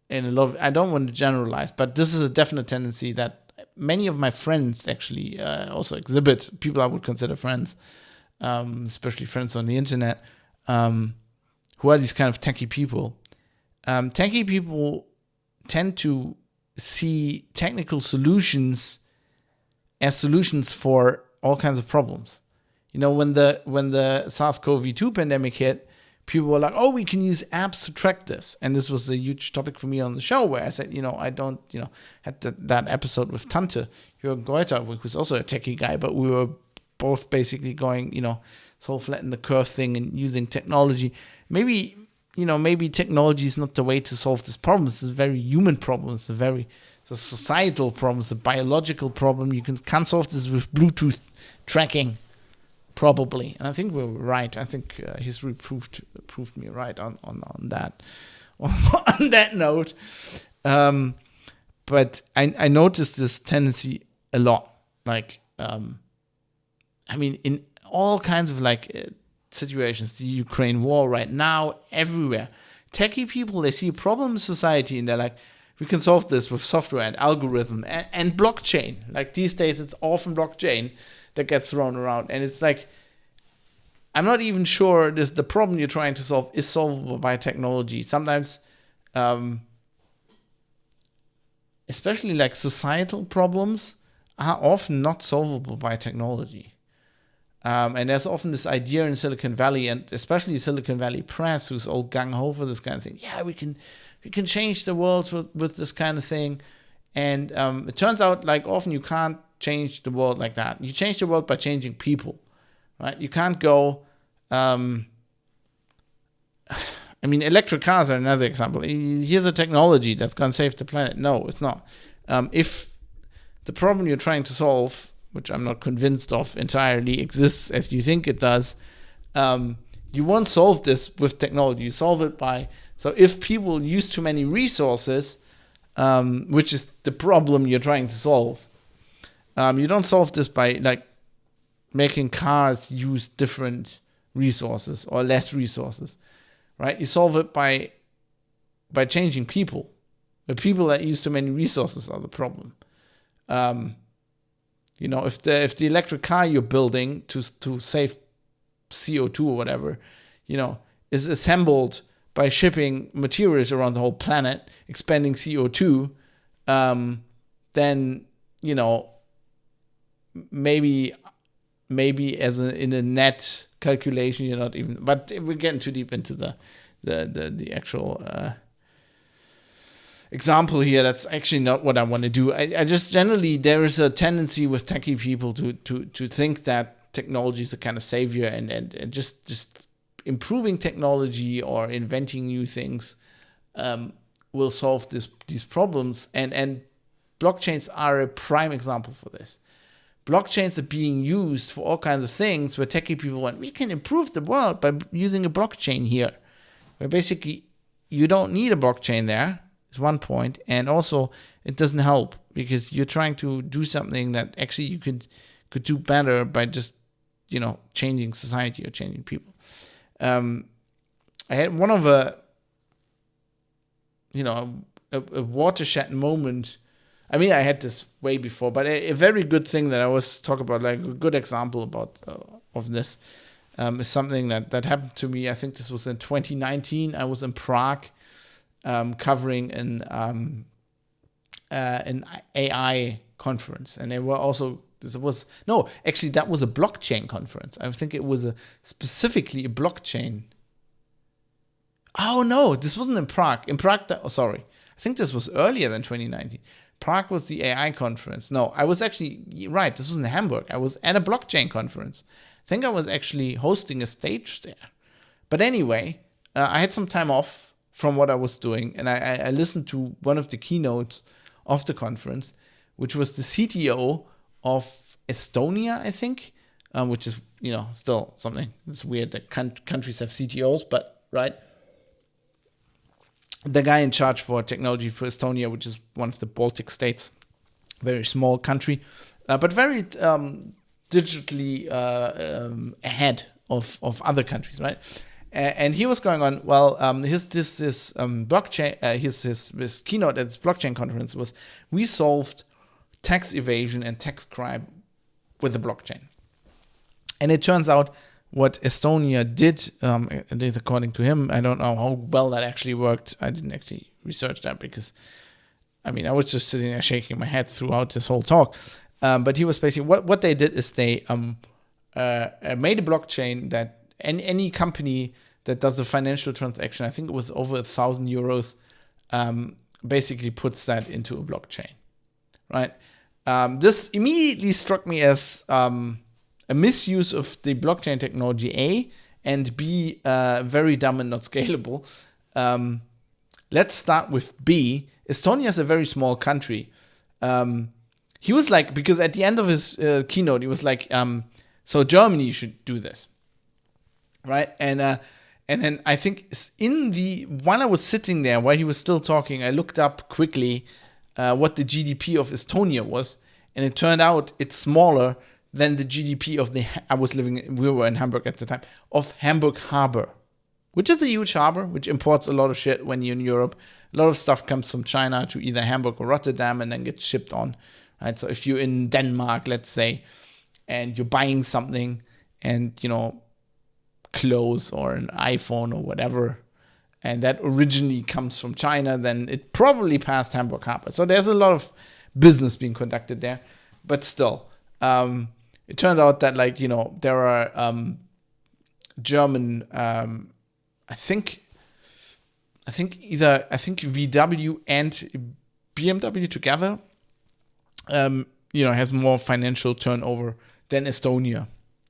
in a lot of, I don't want to generalize, but this is a definite tendency that many of my friends actually also exhibit, people I would consider friends, especially friends on the internet, who are these kind of techie people. Techie people tend to see technical solutions as solutions for all kinds of problems. You know, when the SARS-CoV-2 pandemic hit, people were like, oh, we can use apps to track this. And this was a huge topic for me on the show, where I said, had that episode with Tante, Jürgen Goether, who's also a techie guy, but we were both basically going, so flatten the curve thing and using technology. Maybe technology is not the way to solve this problem. It's a very human problem. It's a societal problem. It's a biological problem. You can't solve this with Bluetooth tracking, probably. And I think we're right. I think history proved me right on that. On that note, but I noticed this tendency a lot. Like, in all kinds of situations, the Ukraine war right now, everywhere. Techie people, they see a problem in society and they're like, we can solve this with software and algorithm and blockchain. Like these days, it's often blockchain that gets thrown around. And it's like, I'm not even sure the problem you're trying to solve is solvable by technology. Sometimes, especially like societal problems are often not solvable by technology. And there's often this idea in Silicon Valley, and especially Silicon Valley press, who's all gung-ho for this kind of thing. Yeah, we can change the world with this kind of thing. And it turns out, like, often you can't change the world like that. You change the world by changing people, right? You can't go... electric cars are another example. Here's a technology that's going to save the planet. No, it's not. If the problem you're trying to solve, which I'm not convinced of entirely exists as you think it does, you won't solve this with technology. You solve it by... So if people use too many resources, which is the problem you're trying to solve, you don't solve this by making cars use different resources or less resources, right? You solve it by changing people. The people that use too many resources are the problem. If the electric car you're building to save CO2 or whatever, is assembled by shipping materials around the whole planet, expending CO2, then, maybe in a net calculation, you're not even, but we're getting too deep into the actual example here. That's actually not what I want to do. I just generally, there is a tendency with techie people to think that technology is a kind of savior and just improving technology or inventing new things will solve these problems. And blockchains are a prime example for this. Blockchains are being used for all kinds of things where techie people went, we can improve the world by using a blockchain here. Where basically you don't need a blockchain there, is one point. And also it doesn't help because you're trying to do something that actually you could do better by just, changing society or changing people. I had one of a watershed moment. I had this way before, but a very good thing that I always talk about, like a good example of this, is something that happened to me. I think this was in 2019. I was in Prague, covering an AI conference, and they were also. That was a blockchain conference. I think it was specifically a blockchain. Oh no, this wasn't in Prague. In Prague, I think this was earlier than 2019. Prague was the AI conference. No, I was actually, right, this was in Hamburg. I was at a blockchain conference. I think I was actually hosting a stage there. But anyway, I had some time off from what I was doing, and I listened to one of the keynotes of the conference, which was the CTO of Estonia, I think, which is, still something. It's weird that countries have CTOs, but, right? The guy in charge for technology for Estonia, which is one of the Baltic states, very small country, but very digitally ahead of other countries, right? And he was going on, well, his blockchain, his keynote at this blockchain conference was, we solved tax evasion and tax crime with the blockchain. And it turns out what Estonia did, at least according to him, I don't know how well that actually worked. I didn't actually research that because, I mean, I was just sitting there shaking my head throughout this whole talk. But he was basically, what they did is they made a blockchain that any company that does a financial transaction, I think it was over 1,000 euros, basically puts that into a blockchain, right? This immediately struck me as a misuse of the blockchain technology, A, and B, very dumb and not scalable. Let's start with B. Estonia is a very small country. He was like, because at the end of his keynote, he was like, so Germany should do this, right? And then I think while I was sitting there, while he was still talking, I looked up quickly what the GDP of Estonia was, and it turned out it's smaller than the GDP of we were in Hamburg at the time, of Hamburg Harbor, which is a huge harbor, which imports a lot of shit when you're in Europe. A lot of stuff comes from China to either Hamburg or Rotterdam and then gets shipped on, right? So if you're in Denmark, let's say, and you're buying something and, clothes or an iPhone or whatever, and that originally comes from China, then it probably passed Hamburg Harbor. So there's a lot of business being conducted there. But still, it turns out that, there are German, I think VW and BMW together, has more financial turnover than Estonia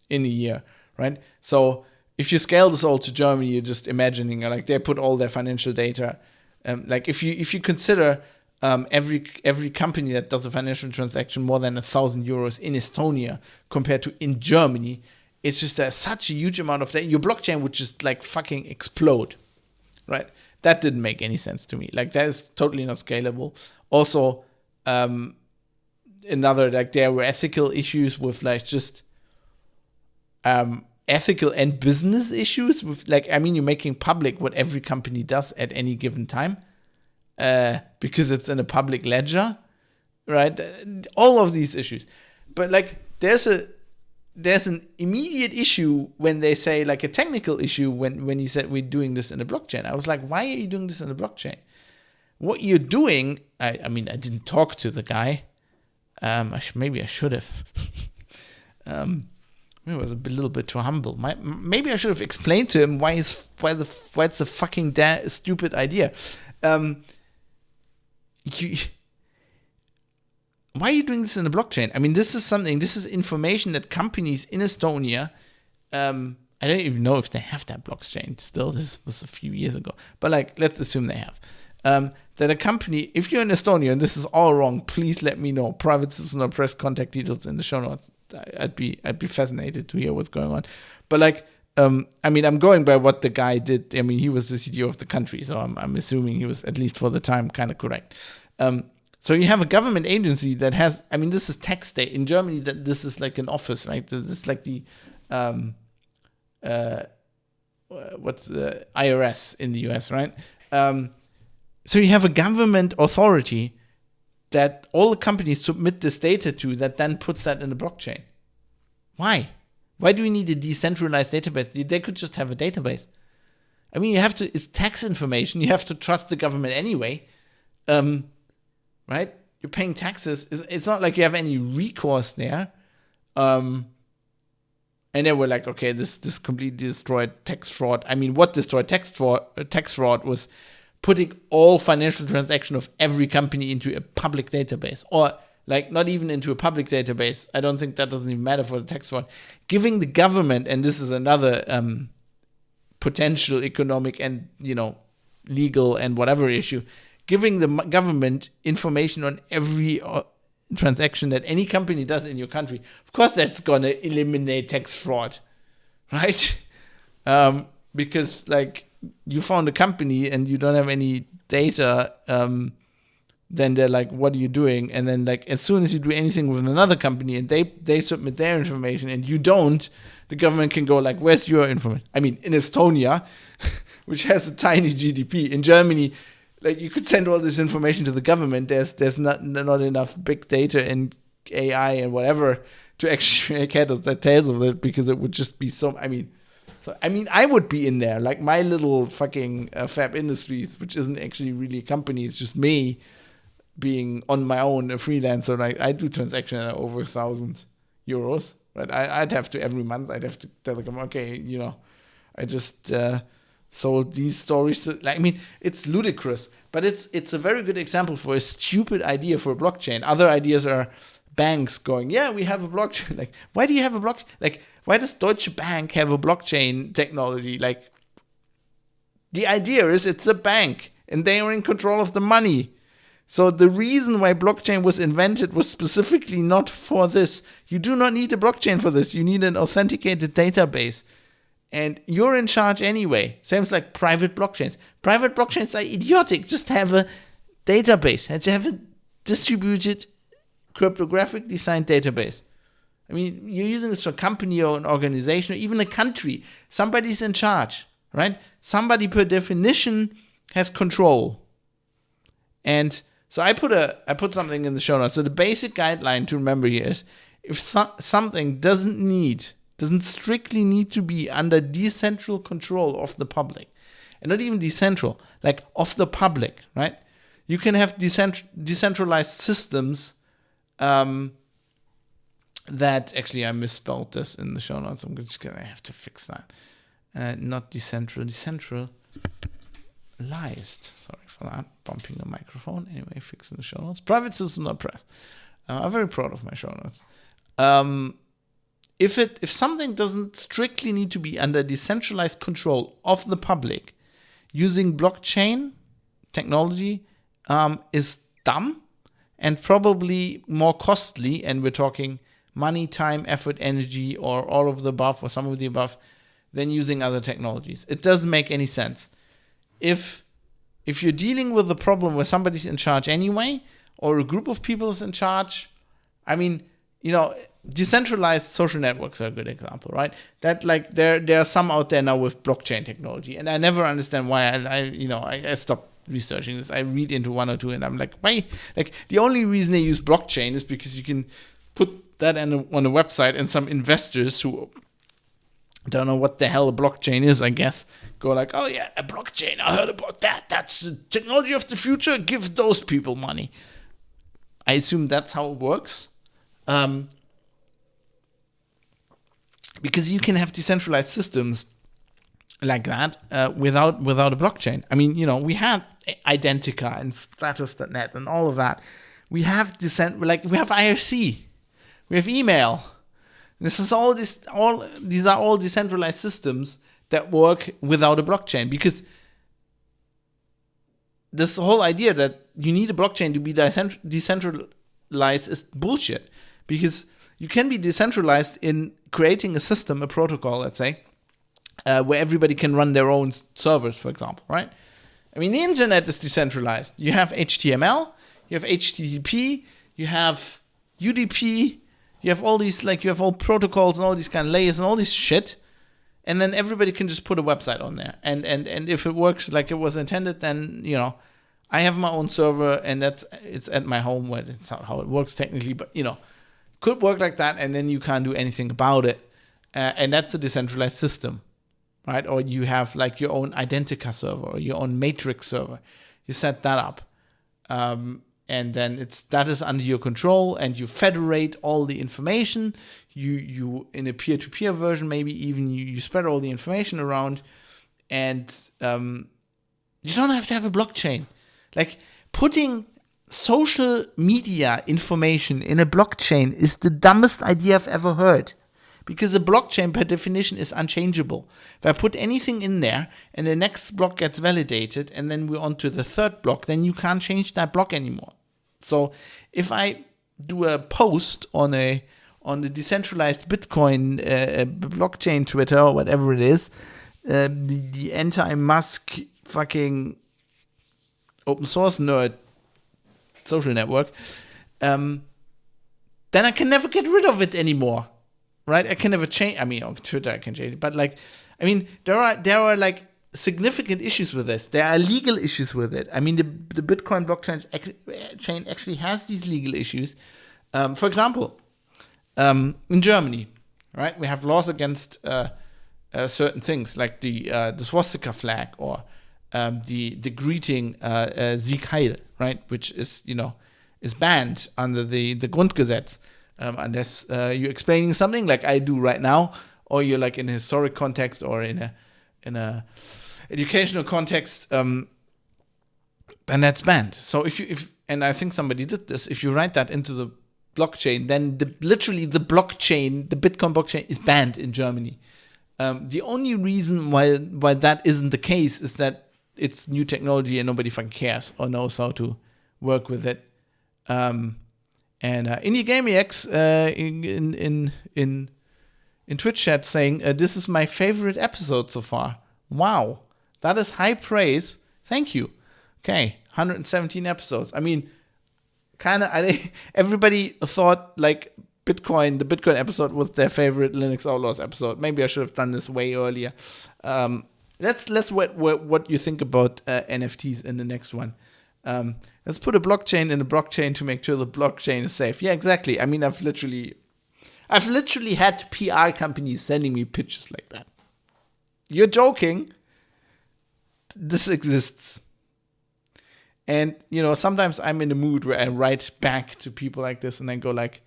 in a year, right? So if you scale this all to Germany, you're just imagining they put all their financial data. If you consider every company that does a financial transaction more than 1,000 euros in Estonia compared to in Germany, it's just such a huge amount of data. Your blockchain would just fucking explode, right? That didn't make any sense to me. That is totally not scalable. Also, there were ethical issues with ethical and business issues with you're making public what every company does at any given time, because it's in a public ledger, right? All of these issues. But there's an immediate issue when they say a technical issue when he said we're doing this in a blockchain. I was like, why are you doing this in a blockchain? What you're doing, I didn't talk to the guy. Maybe I should have. Maybe I was a little bit too humble. Maybe I should have explained to him why it's a fucking stupid idea. Why are you doing this in a blockchain? This is information that companies in Estonia, I don't even know if they have that blockchain still. This was a few years ago. But let's assume they have. That a company, if you're in Estonia and this is all wrong, please let me know. Private citizen or press contact details in the show notes. I'd be fascinated to hear what's going on. But I'm going by what the guy did. He was the CTO of the country, so I'm assuming he was, at least for the time, kind of correct. So you have a government agency that has, this is tax day in Germany. That this is an office, right? This is the what's the IRS in the US, right? So you have a government authority that all the companies submit this data to, that then puts that in the blockchain. Why? Why do we need a decentralized database? They could just have a database. It's tax information. You have to trust the government anyway. Right? You're paying taxes. It's not like you have any recourse there. And then we're like, okay, this completely destroyed tax fraud. What destroyed tax fraud was putting all financial transactions of every company into a public database, or not even into a public database. I don't think that doesn't even matter for the tax fraud. Giving the government, and this is another potential economic and legal and whatever issue, giving the government information on every transaction that any company does in your country. Of course, that's gonna eliminate tax fraud, right? Because you found a company and you don't have any data then they're like, what are you doing? And then like as soon as you do anything with another company and they submit their information and you don't, the government can go like, where's your information? I mean, in Estonia, which has a tiny GDP, in Germany, like you could send all this information to the government. There's not enough big data and AI and whatever to actually make heads or tails of it, because it would just be so. I mean, I would be in there, like my little fucking Fab Industries, which isn't actually really a company. It's just me being on my own, a freelancer. Like I do transactions at over €1,000, right? I'd have to every month. I'd have to tell them, okay, I just sold these stories to. Like, I mean, it's ludicrous, but it's a very good example for a stupid idea for a blockchain. Other ideas are banks going, yeah, we have a blockchain. Like, why do you have a blockchain? Like, why does Deutsche Bank have a blockchain technology? Like, the idea is it's a bank and they are in control of the money. So the reason why blockchain was invented was specifically not for this. You do not need a blockchain for this. You need an authenticated database. And you're in charge anyway. Same as like private blockchains. Private blockchains are idiotic. Just have a database. Have a distributed cryptographic designed database. I mean, you're using this for a company or an organization or even a country. Somebody's in charge, right? Somebody per definition has control. And so I put something in the show notes. So the basic guideline to remember here is if something doesn't strictly need to be under decentral control of the public, and not even decentral, like of the public, right? You can have decentralized systems that actually I misspelled this in the show notes. I have to fix that. Not decentralized. Sorry for that. Bumping the microphone. Anyway, fixing the show notes. Private system or press. I'm very proud of my show notes. If something doesn't strictly need to be under decentralized control of the public, using blockchain technology is dumb and probably more costly, and we're talking money, time, effort, energy, or all of the above, or some of the above, than using other technologies. It doesn't make any sense. If you're dealing with a problem where somebody's in charge anyway, or a group of people is in charge, I mean, decentralized social networks are a good example, right? That like there are some out there now with blockchain technology, and I never understand why I stopped researching this. I read into one or two, and I'm like, why? Like the only reason they use blockchain is because you can put that on a website, and some investors who don't know what the hell a blockchain is, I guess, go like, oh yeah, a blockchain, I heard about that. That's the technology of the future. Give those people money. I assume that's how it works. Because you can have decentralized systems like that without a blockchain. I mean, we had Identica and Status.net and all of that. We have we have IRC, we have email. These are all decentralized systems that work without a blockchain, because this whole idea that you need a blockchain to be decentralized is bullshit, because you can be decentralized in creating a system, a protocol, let's say, where everybody can run their own servers, for example, right? I mean, the internet is decentralized. You have HTML, you have HTTP, you have UDP, you have all these, you have all protocols and all these kind of layers and all this shit, and then everybody can just put a website on there. And if it works like it was intended, then, I have my own server, and it's at my home, where it's not how it works technically, but, could work like that, and then you can't do anything about it. And that's a decentralized system, right? Or you have your own Identica server or your own Matrix server. You set that up. And then that is under your control, and you federate all the information. You in a peer-to-peer version, maybe even you spread all the information around, and you don't have to have a blockchain. Like, putting social media information in a blockchain is the dumbest idea I've ever heard, because a blockchain per definition is unchangeable. If I put anything in there and the next block gets validated and then we're on to the third block, then you can't change that block anymore. So if I do a post on the decentralized Bitcoin blockchain Twitter or whatever it is, the anti-Musk fucking open source nerd social network, then I can never get rid of it anymore, right? I can never change. I mean, on Twitter I can change it, but like, I mean, there are like significant issues with this. There are legal issues with it. I mean, the Bitcoin blockchain chain actually has these legal issues. For example, in Germany, right, we have laws against certain things like the swastika flag or the greeting Sieg Heil, right, which is is banned under the Grundgesetz unless you're explaining something like I do right now, or you're like in a historic context or in a educational context, then that's banned. So if and I think somebody did this, if you write that into the blockchain, then literally the blockchain, the Bitcoin blockchain, is banned in Germany. The only reason why that isn't the case is that it's new technology and nobody fucking cares or knows how to work with it. And IndieGameX in Twitch chat saying, this is my favorite episode so far. Wow, that is high praise. Thank you. Okay, 117 episodes. I mean, everybody thought like the Bitcoin episode was their favorite Linux Outlaws episode. Maybe I should have done this way earlier. Let's what you think about NFTs in the next one. Let's put a blockchain in a blockchain to make sure the blockchain is safe. Yeah, exactly. I mean, I've literally had PR companies sending me pitches like that. You're joking. This exists. And, sometimes I'm in a mood where I write back to people like this and I go like,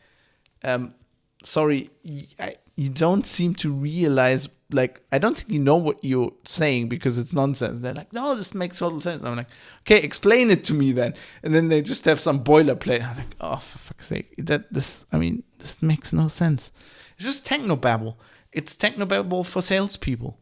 sorry, you don't seem to realize, like, I don't think you know what you're saying because it's nonsense. They're like, no, this makes total sense. I'm like, okay, explain it to me then. And then they just have some boilerplate. I'm like, oh, for fuck's sake. This makes no sense. It's just technobabble. It's technobabble for salespeople.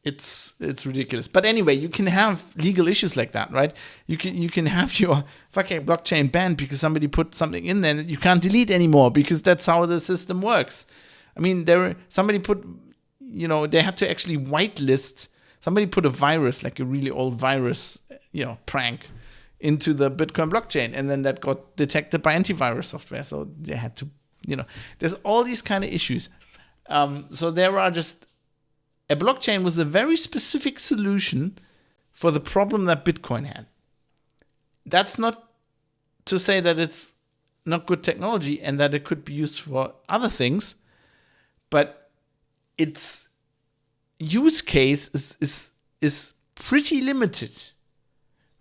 It's ridiculous. But anyway, you can have legal issues like that, right? You can have your fucking blockchain banned because somebody put something in there that you can't delete anymore because that's how the system works. I mean, somebody put, they had to actually whitelist. Somebody put a virus, like a really old virus, prank into the Bitcoin blockchain, and then that got detected by antivirus software. So they had to, there's all these kind of issues. So there are just. A blockchain was a very specific solution for the problem that Bitcoin had. That's not to say that it's not good technology and that it could be used for other things, but its use case is pretty limited,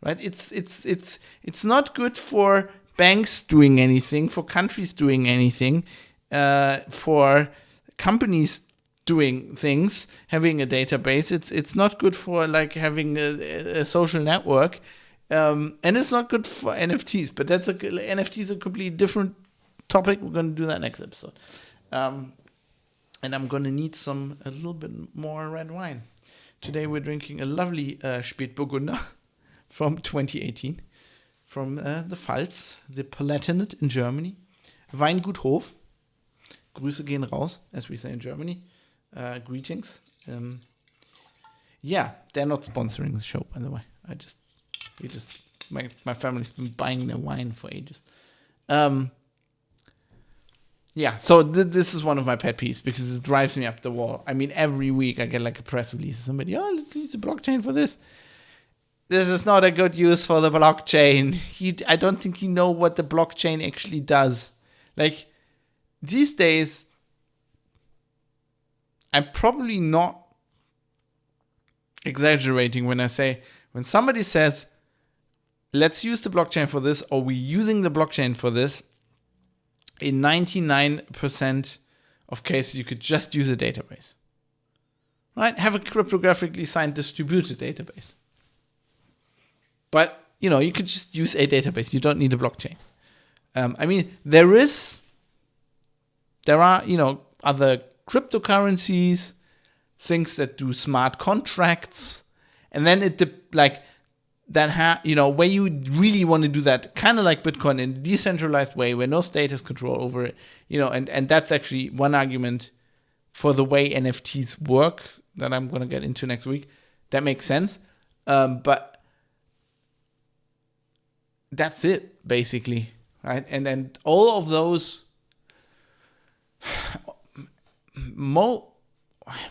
right? It's not good for banks doing anything, for countries doing anything, for companies doing things, having a database. It's not good for like having a social network, and it's not good for NFTs. But NFT is a completely different topic. We're going to do that next episode, and I'm going to need a little bit more red wine. Today we're drinking a lovely Spätburgunder from 2018 from the Pfalz, the Palatinate in Germany, Weingut Hof. Grüße gehen raus, as we say in Germany. Greetings. They're not sponsoring the show, by the way. My family's been buying their wine for ages. So this is one of my pet peeves because it drives me up the wall. I mean, every week I get like a press release of somebody, let's use the blockchain for this. This is not a good use for the blockchain. I don't think you know what the blockchain actually does. Like, these days, I'm probably not exaggerating when somebody says, let's use the blockchain for this, or we're using the blockchain for this, in 99% of cases, you could just use a database. Right? Have a cryptographically signed distributed database. But, you could just use a database. You don't need a blockchain. I mean, there are, other cryptocurrencies, things that do smart contracts, and then where you really want to do that, kind of like Bitcoin in a decentralized way, where no state has control over it, and that's actually one argument for the way NFTs work that I'm going to get into next week. That makes sense, but that's it, basically, right? And then all of those,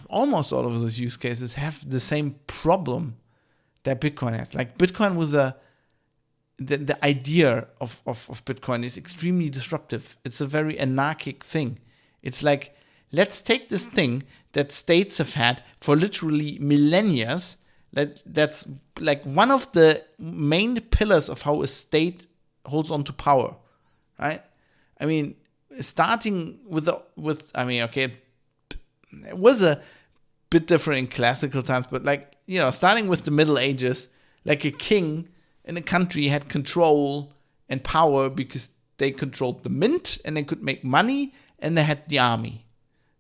almost all of those use cases have the same problem that Bitcoin has. Like Bitcoin was the idea of Bitcoin is extremely disruptive. It's a very anarchic thing. It's like, let's take this thing that states have had for literally millennia. That's like one of the main pillars of how a state holds on to power, right? I mean, starting with it was a bit different in classical times, but like, starting with the Middle Ages, like a king in a country had control and power because they controlled the mint and they could make money, and they had the army.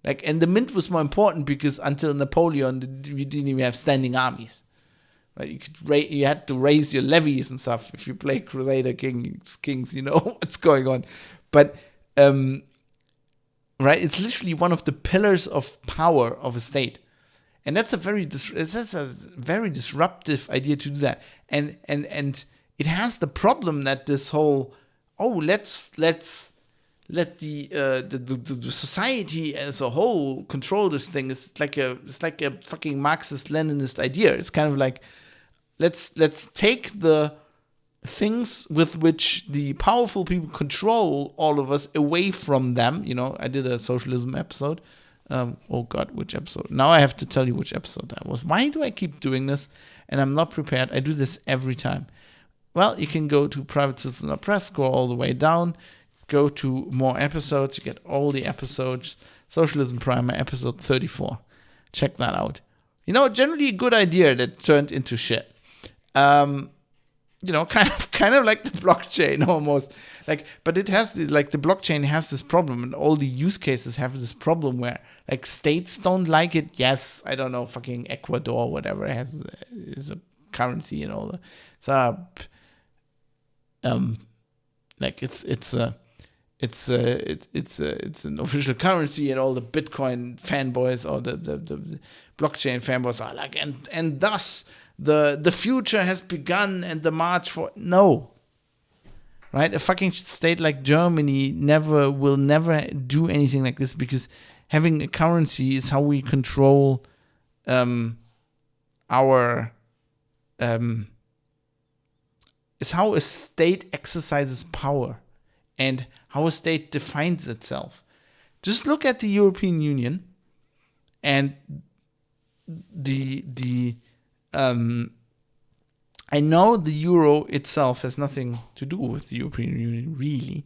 Like, and the mint was more important because until Napoleon, you didn't even have standing armies. Right? You had to raise your levies and stuff. If you play Crusader Kings, you know what's going on. But right, it's literally one of the pillars of power of a state, and that's a very disruptive idea to do that. And it has the problem that this whole let's let the society as a whole control this thing is like a fucking Marxist-Leninist idea. It's kind of like, let's take the things with which the powerful people control all of us away from them. I did a socialism episode. Oh God, which episode? Now I have to tell you which episode that was. Why do I keep doing this? And I'm not prepared. I do this every time. Well, you can go to Private Citizen Press, scroll all the way down, go to more episodes. You get all the episodes. Socialism Primer, episode 34. Check that out. Generally a good idea that turned into shit. Kind of like the blockchain almost. But it has the blockchain has this problem, and all the use cases have this problem where states don't like it. Yes, I don't know, fucking Ecuador, whatever, is a currency and all that. It's an official currency, and all the Bitcoin fanboys or the blockchain fanboys are like, and thus the future has begun and the march for no. Right? A fucking state like Germany will never do anything like this, because having a currency is how we control is how a state exercises power and how a state defines itself. Just look at the European Union and I know the euro itself has nothing to do with the European Union, really,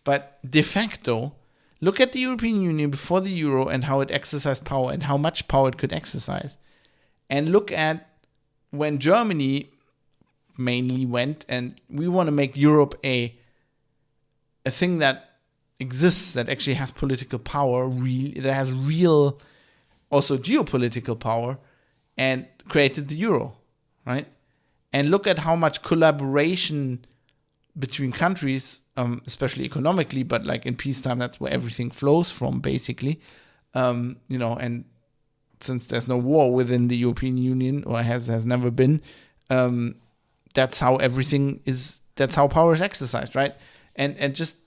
but de facto, look at the European Union before the euro and how it exercised power and how much power it could exercise. And look at when Germany mainly went, and we want to make Europe a thing that exists, that actually has political power, that has real, also geopolitical power, and created the euro, right? And look at how much collaboration between countries, especially economically, but in peacetime, that's where everything flows from, basically. And since there's no war within the European Union, or has never been, that's how everything is. That's how power is exercised, right? And just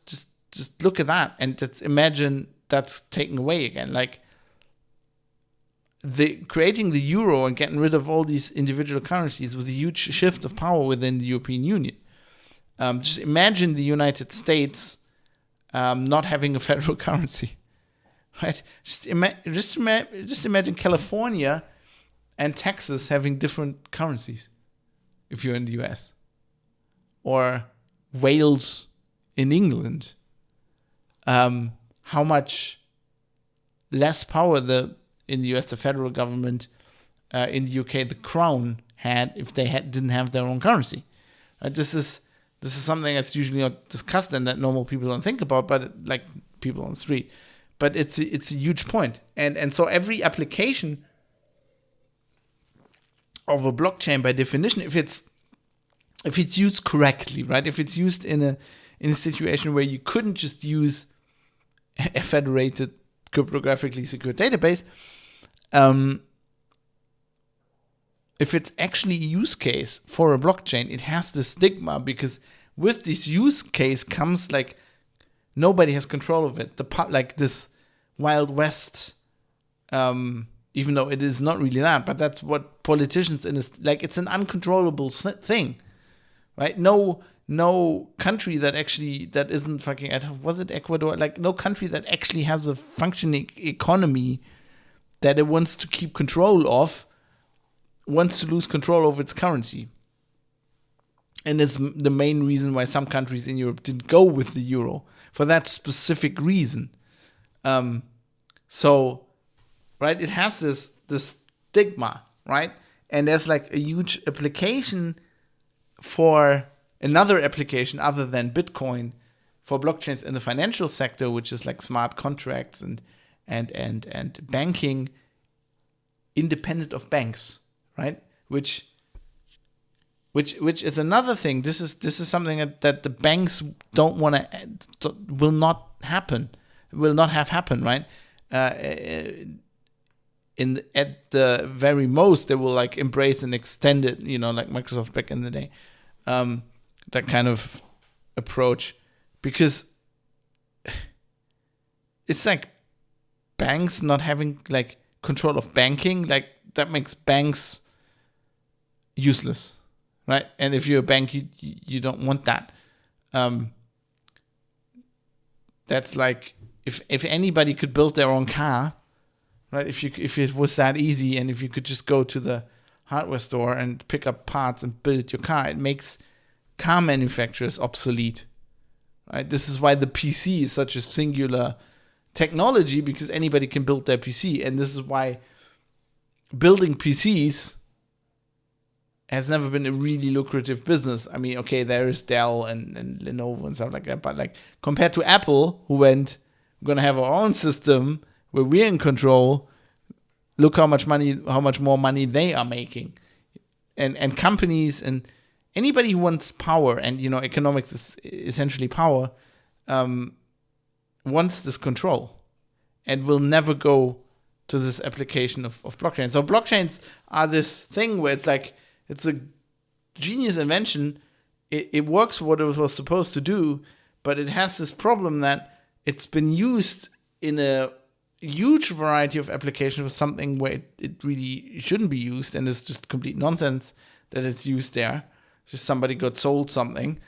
look at that, and just imagine that's taken away again. Creating the euro and getting rid of all these individual currencies was a huge shift of power within the European Union. Just imagine the United States not having a federal currency, right? Just imagine California and Texas having different currencies if you're in the US, or Wales in England. How much less power in the US, the federal government, in the UK, the crown had if they didn't have their own currency. This is something that's usually not discussed and that normal people don't think about, but people on the street. But it's a huge point. And so every application of a blockchain, by definition, if it's used correctly, right? If it's used in a situation where you couldn't just use a federated, cryptographically secure database, if it's actually a use case for a blockchain, it has the stigma because with this use case comes like nobody has control of it. Like this Wild West, even though it is not really that, but that's what politicians it's an uncontrollable thing, right? No country that isn't fucking, was it Ecuador? Like no country that actually has a functioning economy that it wants to keep control of wants to lose control over its currency. And it's the main reason why some countries in Europe didn't go with the euro, for that specific reason. So, right, it has this stigma, right? And there's like a huge application for another application other than Bitcoin for blockchains in the financial sector, which is like smart contracts and banking independent of banks, right? Which is another thing. This is something that the banks will not have happen, right? At the very most, they will like embrace and extend it, like Microsoft back in the day, that kind of approach, because it's like banks not having like control of banking, like that makes banks useless, right? And if you're a bank, you don't want that. That's like if anybody could build their own car, right? If it was that easy, and if you could just go to the hardware store and pick up parts and build your car, it makes car manufacturers obsolete, right? This is why the PC is such a singular technology, because anybody can build their PC, and this is why building PCs has never been a really lucrative business. I mean, okay, there is Dell and Lenovo and stuff like that, but like compared to Apple, who went, we're gonna have our own system where we're in control, look how much more money they are making. And companies and anybody who wants power, and economics is essentially power, wants this control and will never go to this application of blockchain. So blockchains are this thing where it's like, it's a genius invention. It works what it was supposed to do, but it has this problem that it's been used in a huge variety of applications for something where it really shouldn't be used, and it's just complete nonsense that it's used there. Just somebody got sold something.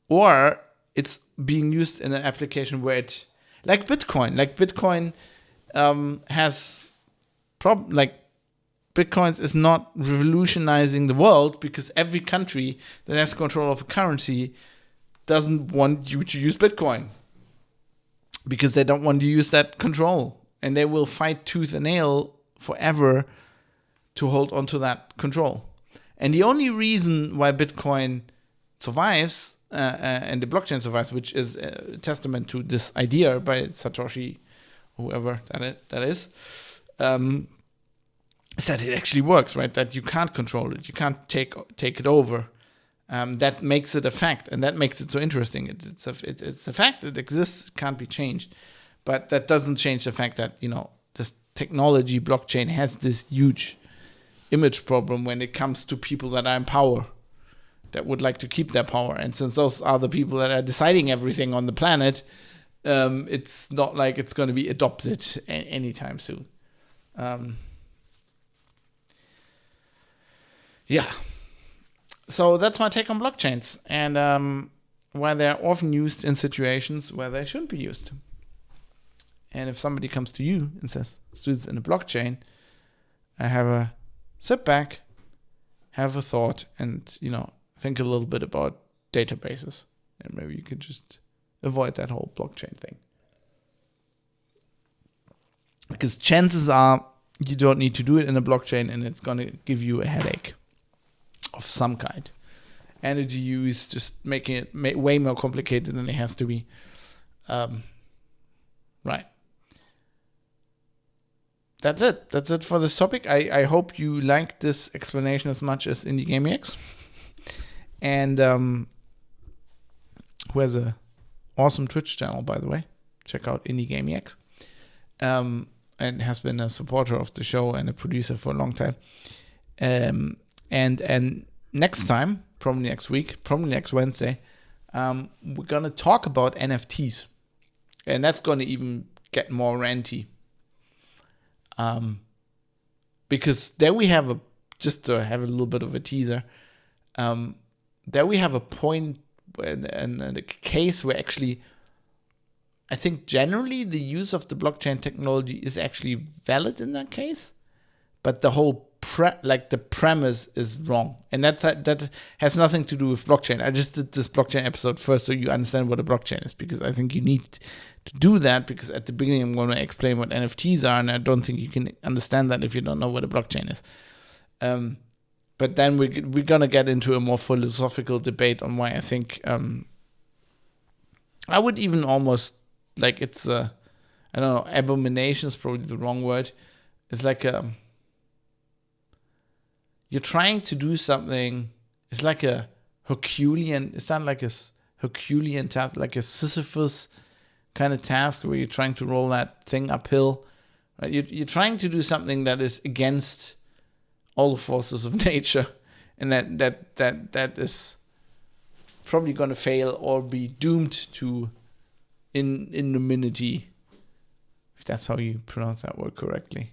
Or it's being used in an application where it, like Bitcoin. Like Bitcoin has Bitcoin is not revolutionizing the world, because every country that has control of a currency doesn't want you to use Bitcoin, because they don't want to use that control, and they will fight tooth and nail forever to hold onto that control. And the only reason why Bitcoin survives and the blockchain survives, which is a testament to this idea by Satoshi, whoever that is, is that it actually works, right? That you can't control it, you can't take it over. That makes it a fact, and that makes it so interesting. It's a fact, it exists, can't be changed. But that doesn't change the fact that this technology, blockchain, has this huge image problem when it comes to people that are in power, that would like to keep their power. And since those are the people that are deciding everything on the planet, it's not like it's going to be adopted anytime soon. Yeah. So that's my take on blockchains, and why they're often used in situations where they shouldn't be used. And if somebody comes to you and says, students in a blockchain, I have a sit back, have a thought, and think a little bit about databases, and maybe you could just avoid that whole blockchain thing. Because chances are you don't need to do it in a blockchain, and it's going to give you a headache of some kind. Energy use, just making it way more complicated than it has to be. Right. That's it. That's it for this topic. I hope you liked this explanation as much as Indie Gaming X. And who has a awesome Twitch channel, by the way. Check out Indie Gaming X. And has been a supporter of the show and a producer for a long time. And next time, probably next week, probably next Wednesday, we're going to talk about NFTs. And that's going to even get more ranty. Because there we have just to have a little bit of a teaser, there we have a point and a case where actually, I think generally the use of the blockchain technology is actually valid in that case, but the whole the premise is wrong, and that has nothing to do with blockchain. I just did this blockchain episode first so you understand what a blockchain is, because I think you need to do that, because at the beginning I'm going to explain what NFTs are, and I don't think you can understand that if you don't know what a blockchain is. But then we're going to get into a more philosophical debate on why I think I would even almost it's I don't know, abomination is probably the wrong word. It's like you're trying to do something. It's like a Herculean. It's not like a Herculean task, like a Sisyphus kind of task where you're trying to roll that thing uphill. Right? You're trying to do something that is against all the forces of nature, and that is probably going to fail or be doomed to ignominy, if that's how you pronounce that word correctly.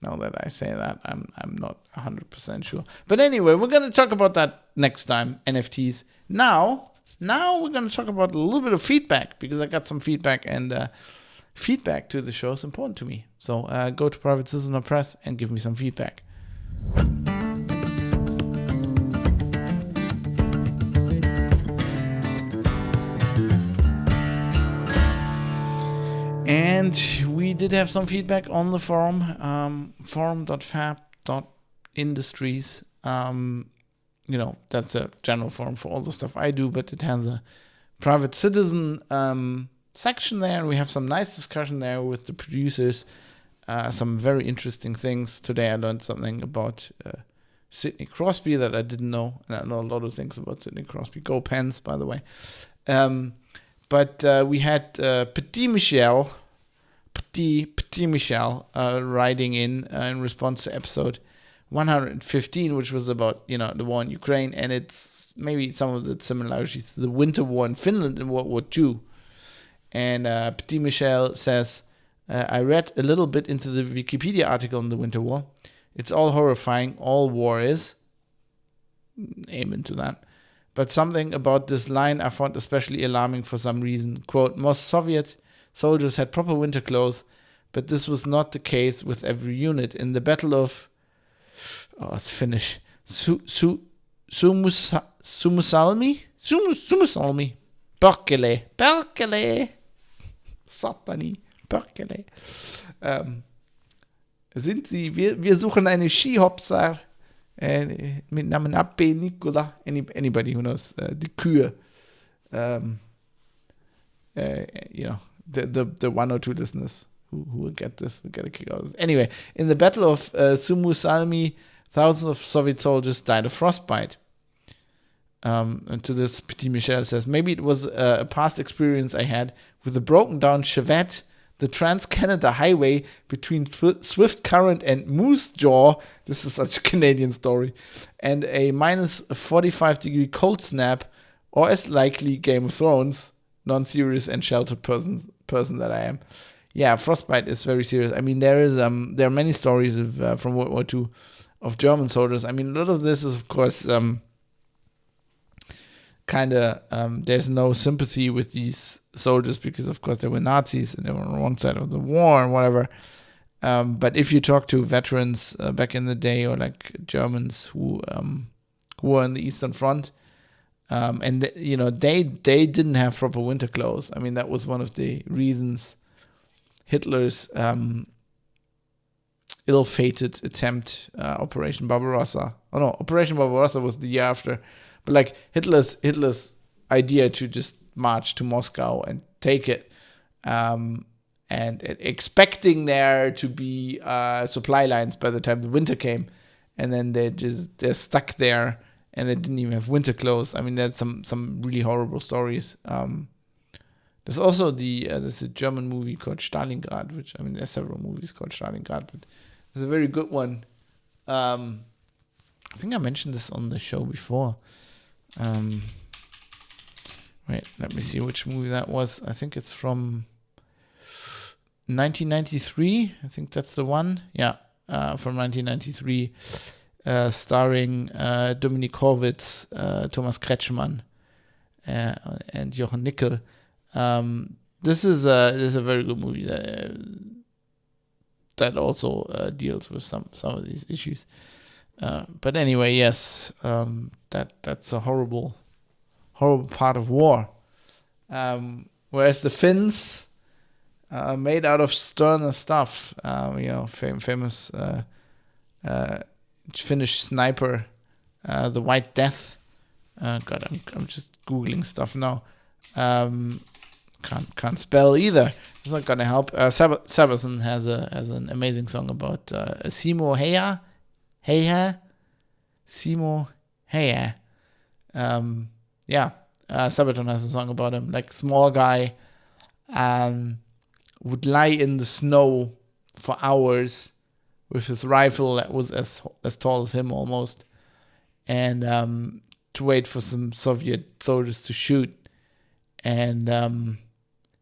Now that I say that, I'm not 100% sure. But anyway, we're going to talk about that next time, NFTs. Now we're going to talk about a little bit of feedback, because I got some feedback, and feedback to the show is important to me. So go to Private Citizen Press and give me some feedback. And we did have some feedback on the forum, forum.fab.industries. That's a general forum for all the stuff I do, but it has a private citizen section there, and we have some nice discussion there with the producers. Some very interesting things. Today I learned something about Sidney Crosby that I didn't know, and I know a lot of things about Sidney Crosby. Go Pens, by the way. But we had Petit Michel writing in response to episode 115, which was about the war in Ukraine, and it's maybe some of the similarities to the Winter War in Finland in World War II. And Petit Michel says, I read a little bit into the Wikipedia article on the Winter War. It's all horrifying. All war is. Amen to that. But something about this line I found especially alarming for some reason. Quote, most Soviet soldiers had proper winter clothes, but this was not the case with every unit. In the Battle of... it's Finnish. Suomussalmi? Perkele. Satani. Perkele. Wir suchen eine Skihopser mit Namen Abbe Nikola. Anybody who knows the Kühe. The one or two listeners who will get this, will get a kick out of this. Anyway, in the Battle of Suomussalmi, thousands of Soviet soldiers died of frostbite. And to this, Petit Michel says, maybe it was a past experience I had with a broken down Chevette, the Trans-Canada Highway between Swift Current and Moose Jaw. This is such a Canadian story. And a minus 45-degree cold snap, or as likely Game of Thrones, non-serious and sheltered person that I am. Yeah, frostbite is very serious. I mean, there are many stories from World War II of German soldiers. I mean, a lot of this is, of course, there's no sympathy with these soldiers because, of course, they were Nazis and they were on the wrong side of the war and whatever. But if you talk to veterans back in the day, or like Germans who were on the Eastern Front, and they didn't have proper winter clothes. I mean, that was one of the reasons Hitler's ill-fated attempt, Operation Barbarossa. Oh no, Operation Barbarossa was the year after. But like Hitler's idea to just march to Moscow and take it, and expecting there to be supply lines by the time the winter came, and then they're stuck there and they didn't even have winter clothes. I mean, there's some really horrible stories. There's also there's a German movie called Stalingrad, which, I mean, there's several movies called Stalingrad, but there's a very good one I think I mentioned this on the show before. Wait, let me see which movie that was. I think it's from 1993. I think that's the one. Yeah, from 1993, starring Dominik Horwitz, Thomas Kretschmann, and Jochen Nickel. This is a very good movie that also deals with some of these issues. But anyway, yes, that's a horrible part of war. Whereas the Finns are made out of sterner stuff. Famous Finnish sniper, the White Death. God, I'm just googling stuff now. Can't spell either. It's not gonna help. Sabaton has an amazing song about Simo Heya. Simo Heya. Sabaton has a song about him, like small guy, would lie in the snow for hours with his rifle that was as tall as him almost, and to wait for some Soviet soldiers to shoot. And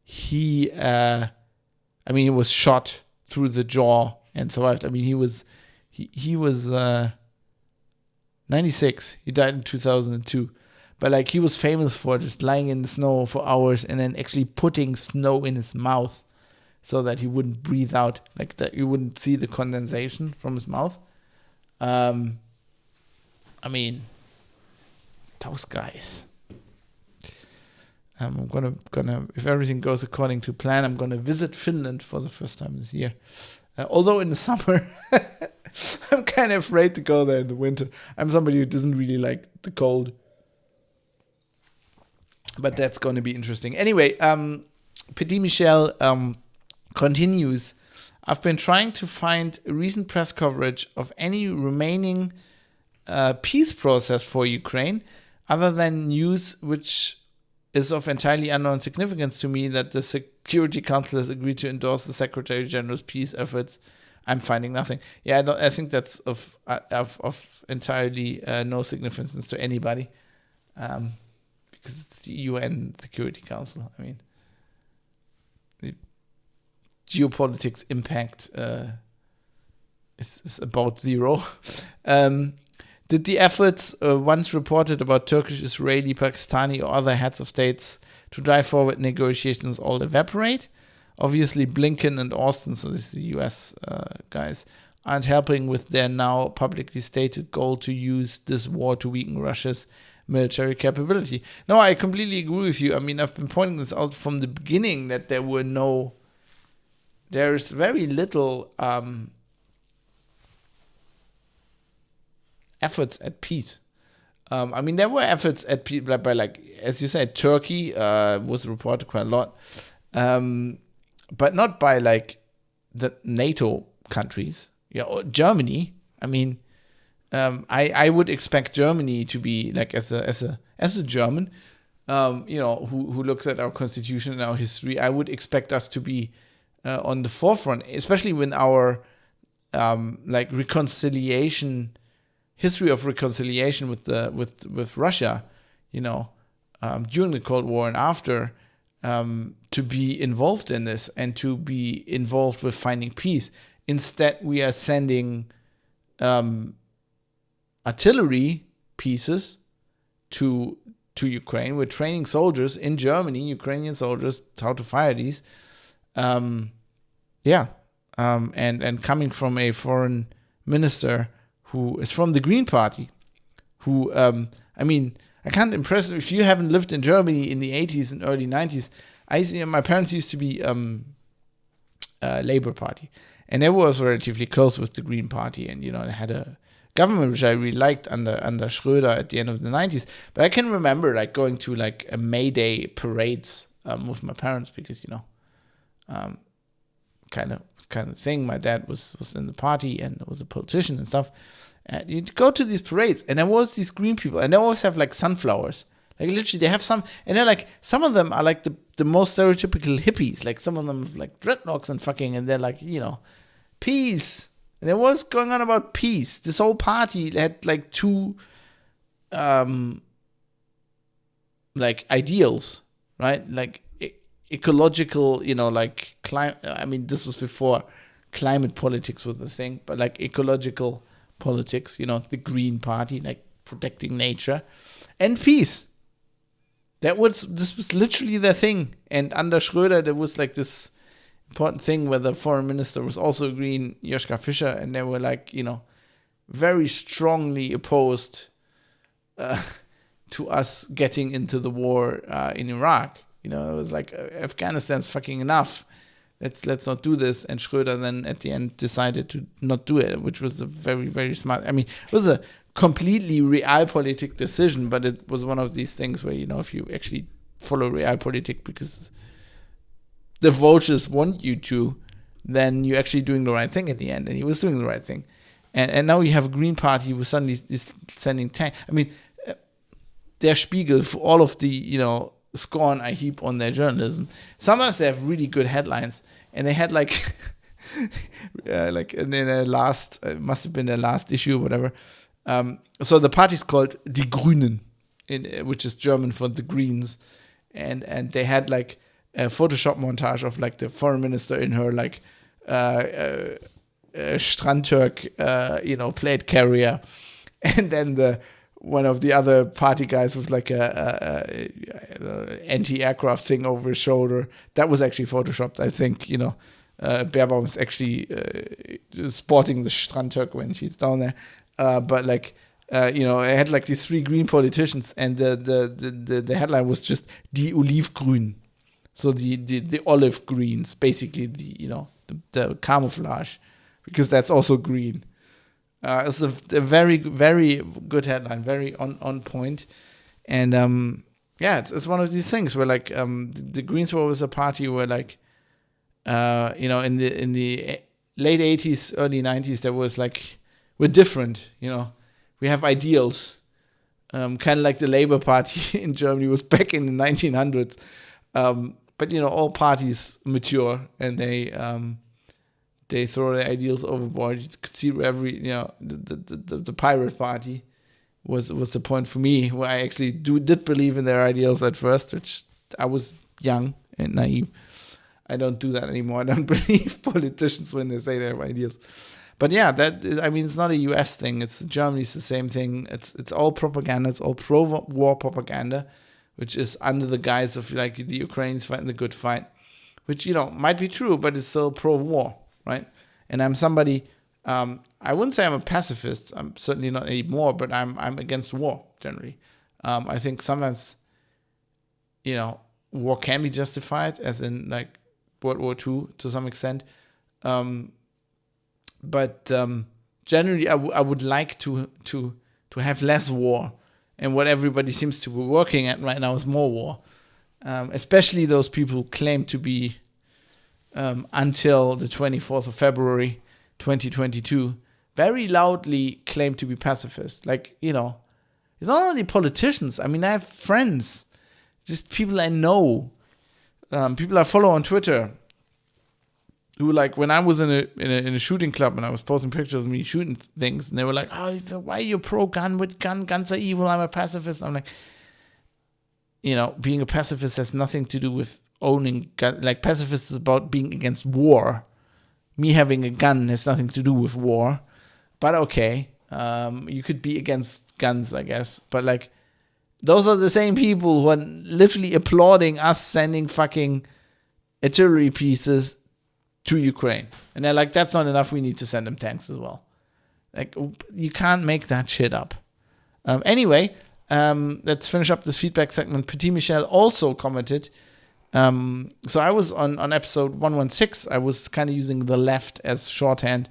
he was shot through the jaw and survived. I mean, he was 96. He died in 2002. But like, he was famous for just lying in the snow for hours and then actually putting snow in his mouth so that he wouldn't breathe out, like that you wouldn't see the condensation from his mouth. I mean, those guys. I'm gonna if everything goes according to plan, I'm gonna visit Finland for the first time this year. Although in the summer, I'm kind of afraid to go there in the winter. I'm somebody who doesn't really like the cold. But that's going to be interesting. Anyway, Petit Michel continues. I've been trying to find recent press coverage of any remaining peace process for Ukraine, other than news which is of entirely unknown significance to me that the Security Council has agreed to endorse the Secretary General's peace efforts. I'm finding nothing. Yeah, I think that's of entirely no significance to anybody. Because it's the UN Security Council. I mean, the geopolitics impact is about zero. Did the efforts once reported about Turkish, Israeli, Pakistani, or other heads of states to drive forward negotiations all evaporate? Obviously, Blinken and Austin, so this is the US guys, aren't helping with their now publicly stated goal to use this war to weaken Russia's military capability. No, I completely agree with you. I mean, I've been pointing this out from the beginning that there's very little efforts at peace. I mean, there were efforts at peace by like, as you said, Turkey was reported quite a lot, but not by like the NATO countries. Yeah, or Germany. I mean, I would expect Germany to be like as a German, who looks at our constitution and our history. I would expect us to be on the forefront, especially when our history of reconciliation with Russia, during the Cold War and after, to be involved in this and to be involved with finding peace. Instead, we are sending artillery pieces to Ukraine. We're training soldiers in Germany, Ukrainian soldiers, how to fire these. And coming from a foreign minister who is from the Green Party, who, I can't impress, if you haven't lived in Germany in the 80s and early 90s, my parents used to be Labour Party, and they was relatively close with the Green Party, and, they had a government which I really liked under Schröder at the end of the 90s. But I can remember like going to like a May Day parades with my parents because, kind of thing. My dad was in the party and was a politician and stuff. And you'd go to these parades, and there was these green people, and they always have like sunflowers. Like literally, they have some, and they're like, some of them are like the most stereotypical hippies. Like some of them have like dreadlocks and fucking, and they're like, peace, And it was going on about peace. This whole party had like two like ideals, right? Like ecological, like climate. I mean, this was before climate politics was a thing, but like ecological politics, the Green Party, like protecting nature and peace. This was literally their thing. And under Schröder, there was like this important thing where the foreign minister was also green, Joschka Fischer, and they were like, very strongly opposed to us getting into the war in Iraq. It was like, Afghanistan's fucking enough. Let's not do this. And Schröder then at the end decided to not do it, which was a very, very smart. I mean, it was a completely realpolitik decision, but it was one of these things where, if you actually follow realpolitik because the voters want you to, then you're actually doing the right thing at the end. And he was doing the right thing. And now you have a Green Party who suddenly is sending tanks. I mean, Der Spiegel, for all of the, scorn I heap on their journalism, sometimes they have really good headlines. And they had like, like in their last, it must have been their last issue or whatever. So the party's called Die Grünen, which is German for the Greens. And they had like a Photoshop montage of like the foreign minister in her like Strandtürk, plate carrier. And then one of the other party guys with like a anti-aircraft thing over his shoulder. That was actually photoshopped. I think, Baerbaum is actually sporting the Strandtürk when she's down there. But like, it had like these three green politicians, and the headline was just Die Olivgrün. So the olive greens, basically the camouflage, because that's also green. It's a very, very good headline, very on point. And it's one of these things where like the Greens were always a party where like in the late 80s, early 90s, there was like, we're different, we have ideals, kind of like the Labour Party in Germany was back in the 1900s. But all parties mature and they throw their ideals overboard. You could see every, the Pirate Party was the point for me, where I actually did believe in their ideals at first, which I was young and naive. I don't do that anymore. I don't believe politicians when they say they have ideals. But yeah, it's not a US thing. It's Germany's the same thing. It's all propaganda. It's all pro-war propaganda, which is under the guise of like the Ukrainians fighting the good fight, which, might be true, but it's still pro-war, right? And I'm somebody, I wouldn't say I'm a pacifist. I'm certainly not anymore, but I'm against war generally. I think sometimes, war can be justified, as in like World War II to some extent. But generally, I would like to have less war. And what everybody seems to be working at right now is more war. Especially those people who claim to be, until the 24th of February, 2022, very loudly claim to be pacifist. Like, it's not only politicians. I mean, I have friends, just people I know, people I follow on Twitter, who, like, when I was in a shooting club and I was posting pictures of me shooting things, and they were like, "Oh, why are you pro-gun? With guns are evil. I'm a pacifist." I'm like, being a pacifist has nothing to do with owning gun. Like, pacifist is about being against war. Me having a gun has nothing to do with war. But okay, you could be against guns, I guess. But like, those are the same people who are literally applauding us sending fucking artillery pieces to Ukraine. And they're like, that's not enough, we need to send them tanks as well. Like, you can't make that shit up. Anyway, let's finish up this feedback segment. Petit Michel also commented. So I was on episode 116, I was kind of using the left as shorthand,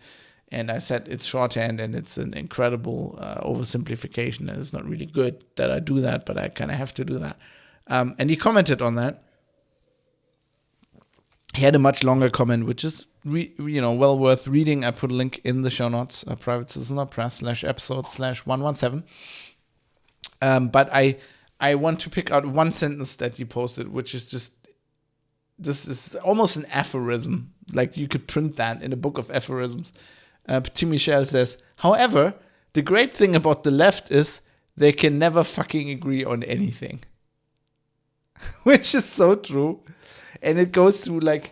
and I said it's shorthand and it's an incredible oversimplification, and it's not really good that I do that, but I kind of have to do that. And he commented on that. He had a much longer comment, which is well worth reading. I put a link in the show notes, privatecitizen.press/episode/117. But I want to pick out one sentence that he posted, which is just, this is almost an aphorism. Like, you could print that in a book of aphorisms. Tim Michel says, however, the great thing about the left is they can never fucking agree on anything. Which is so true. And it goes through like,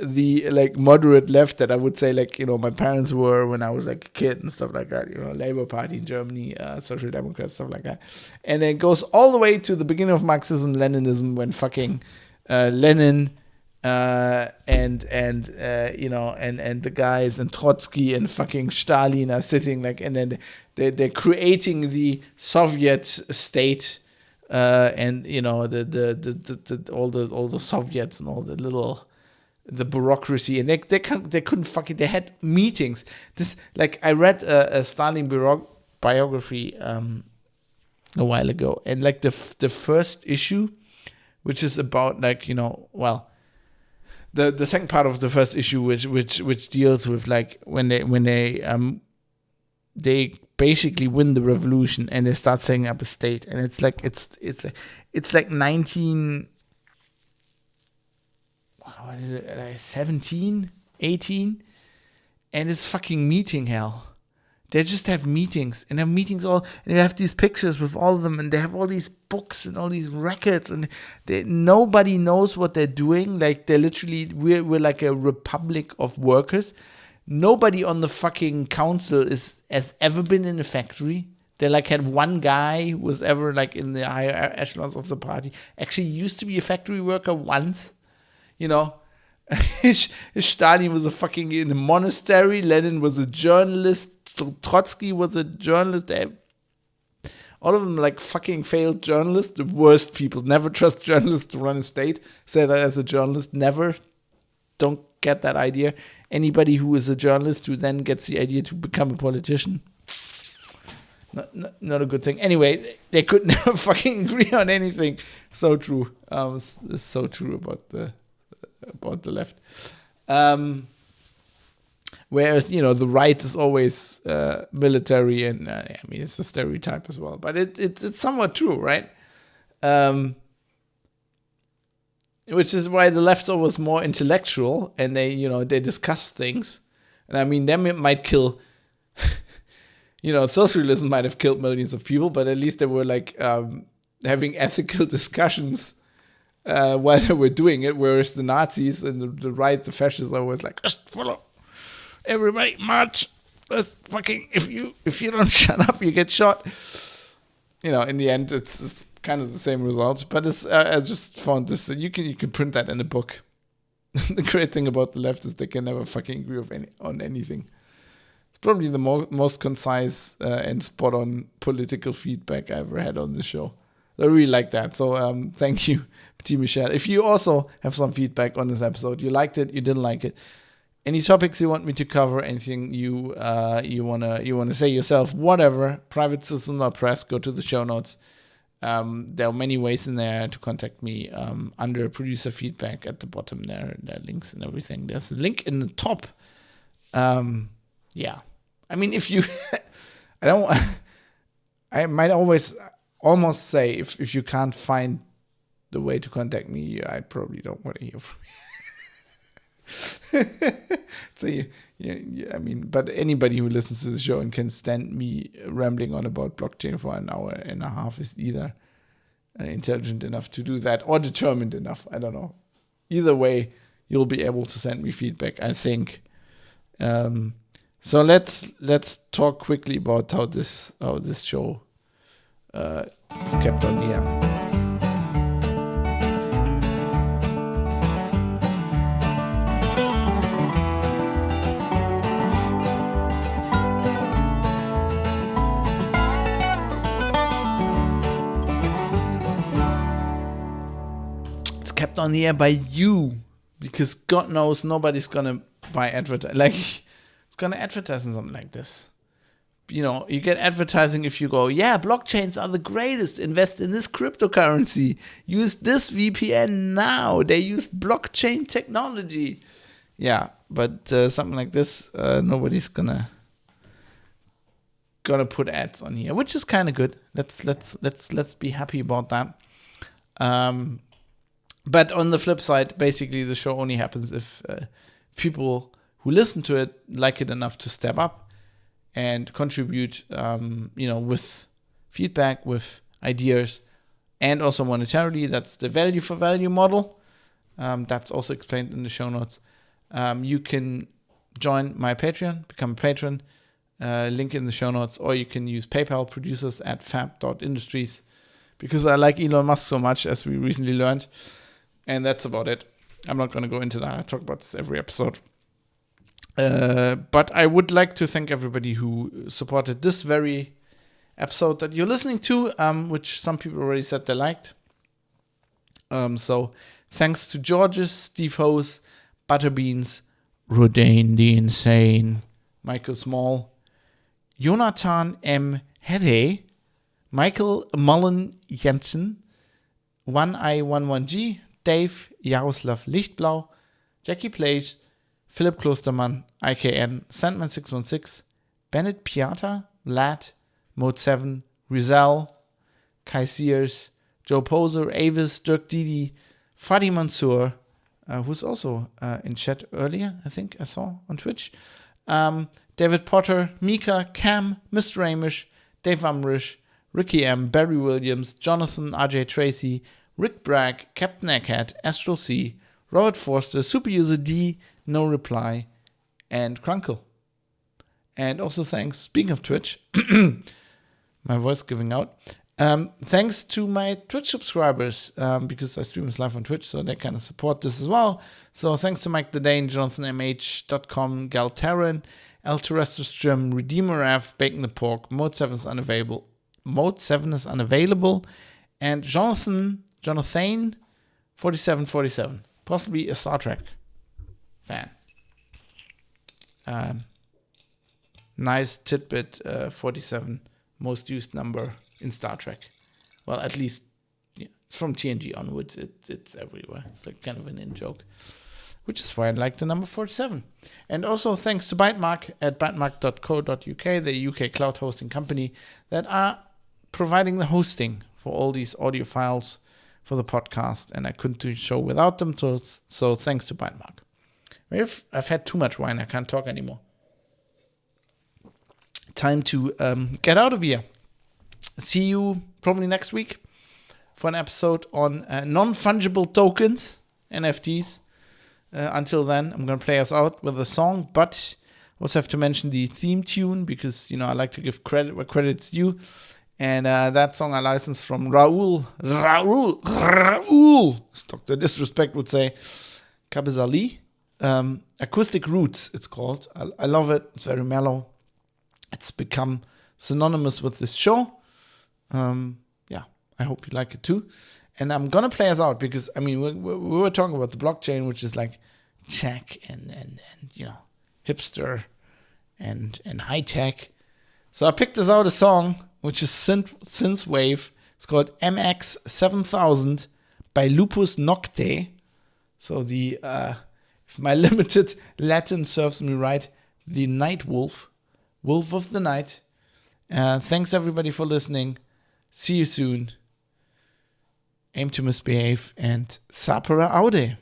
the like moderate left that I would say like, my parents were when I was like a kid and stuff like that, Labour Party in Germany, Social Democrats, stuff like that. And it goes all the way to the beginning of Marxism, Leninism, when fucking Lenin and the guys and Trotsky and fucking Stalin are sitting like, and then they're creating the Soviet state, and all the Soviets and all the bureaucracy, and they couldn't fucking, they had meetings. This, like, I read a Stalin biography a while ago, and like the first issue, which is about like, the second part of the first issue, which deals with like when they basically win the revolution and they start setting up a state, and it's like 17, 18, and it's fucking meeting hell. They just have meetings, and have meetings and they have these pictures with all of them, and they have all these books and all these records, and nobody knows what they're doing. Like, they're literally, we're like a republic of workers. Nobody on the fucking council has ever been in a factory. They like had one guy who was ever like in the higher echelons of the party. Actually used to be a factory worker once. Stalin was in a monastery. Lenin was a journalist. Trotsky was a journalist. All of them like fucking failed journalists. The worst people. Never trust journalists to run a state. Say that as a journalist. Never. Don't get that idea. Anybody who is a journalist who then gets the idea to become a politician, not a good thing. Anyway, they could never fucking agree on anything. So true. It's so true about the left. Whereas, the right is always military, and it's a stereotype as well, but it's somewhat true, right? Which is why the left was more intellectual, and they discuss things. And them it might kill, socialism might have killed millions of people, but at least they were like having ethical discussions while they were doing it, whereas the Nazis and the right, the fascists, are always like, just follow, everybody march, let's fucking, if you don't shut up, you get shot. In the end, it's kind of the same result, but it's I just found this, you can print that in a book. The great thing about the left is they can never fucking agree on anything. It's probably the most concise and spot on political feedback I ever had on the show. I really like that. So thank you, Petit Michel. If you also have some feedback on this episode, you liked it, you didn't like it, any topics you want me to cover, anything you wanna say yourself, whatever, privatecitizen.press, go to the show notes. There are many ways in there to contact me under producer feedback at the bottom there. There are links and everything. There's a link in the top. If you, I might almost say if you can't find the way to contact me, I probably don't want to hear from you. So but anybody who listens to the show and can stand me rambling on about blockchain for an hour and a half is either intelligent enough to do that or determined enough. I don't know. Either way, you'll be able to send me feedback, I think. So let's talk quickly about how this show is kept on the air. Kept on the air by you, because God knows nobody's gonna buy it's gonna advertise on something like this. You get advertising if you go, yeah, blockchains are the greatest, invest in this cryptocurrency, use this VPN now, they use blockchain technology. Yeah, but something like this, nobody's gonna put ads on here, which is kind of good. Let's be happy about that. But on the flip side, basically the show only happens if people who listen to it like it enough to step up and contribute, with feedback, with ideas, and also monetarily. That's the value for value model. That's also explained in the show notes. You can join my Patreon, become a patron, link in the show notes, or you can use PayPal, producers at fab.industries, because I like Elon Musk so much, as we recently learned. And that's about it. I'm not going to go into that. I talk about this every episode. But I would like to thank everybody who supported this very episode that you're listening to, which some people already said they liked. So thanks to Georges, Steve Hose, Butterbeans, Rodane the Insane, Michael Small, Jonathan M. Hede, Michael Mullen Jensen, 1i11G, Dave, Jaroslav Lichtblau, Jackie Plage, Philip Klostermann, IKN, Sandman616, Bennett Piata, Lat, Mode 7, Rizal, Kai Sears, Joe Poser, Avis, Dirk Didi, Fadi Mansour, who's also in chat earlier, I think I saw on Twitch, David Potter, Mika, Cam, Mr. Amish, Dave Amrish, Ricky M, Barry Williams, Jonathan, RJ Tracy, Rick Bragg, Captain Egghead, Astral C, Robert Forster, Superuser D, No Reply, and Crunkle. And also thanks, speaking of Twitch, my voice giving out, thanks to my Twitch subscribers, because I stream this live on Twitch, so they kind of support this as well. So thanks to Mike the Dane, JonathanMH.com, Galtarin, El Terrestrius Jim, Redeemer F, Bacon the Pork, Mode 7 is unavailable. And Jonathan 4747, possibly a Star Trek fan. Nice tidbit, 47, most used number in Star Trek. Well, at least from TNG onwards, it's everywhere. It's like kind of an in-joke, which is why I like the number 47. And also thanks to Bytemark at bytemark.co.uk, the UK cloud hosting company that are providing the hosting for all these audio files for the podcast, and I couldn't do the show without them, so thanks to Bytemark. I've had too much wine, I can't talk anymore. Time to get out of here. See you probably next week for an episode on non-fungible tokens, NFTs. Until then, I'm going to play us out with a song, but also have to mention the theme tune because, I like to give credit where credit's due. And that song I licensed from Raul, as Dr. Disrespect would say, Kabizali. Acoustic Roots, it's called. I love it. It's very mellow. It's become synonymous with this show. I hope you like it too. And I'm going to play us out because, we were talking about the blockchain, which is like tech and hipster and high tech. So I picked this out a song, which is synthwave. It's called MX7000 by Lupus Nocte. So if my limited Latin serves me right, the Night Wolf of the Night. Thanks everybody for listening. See you soon. Aim to misbehave and Sapere Aude.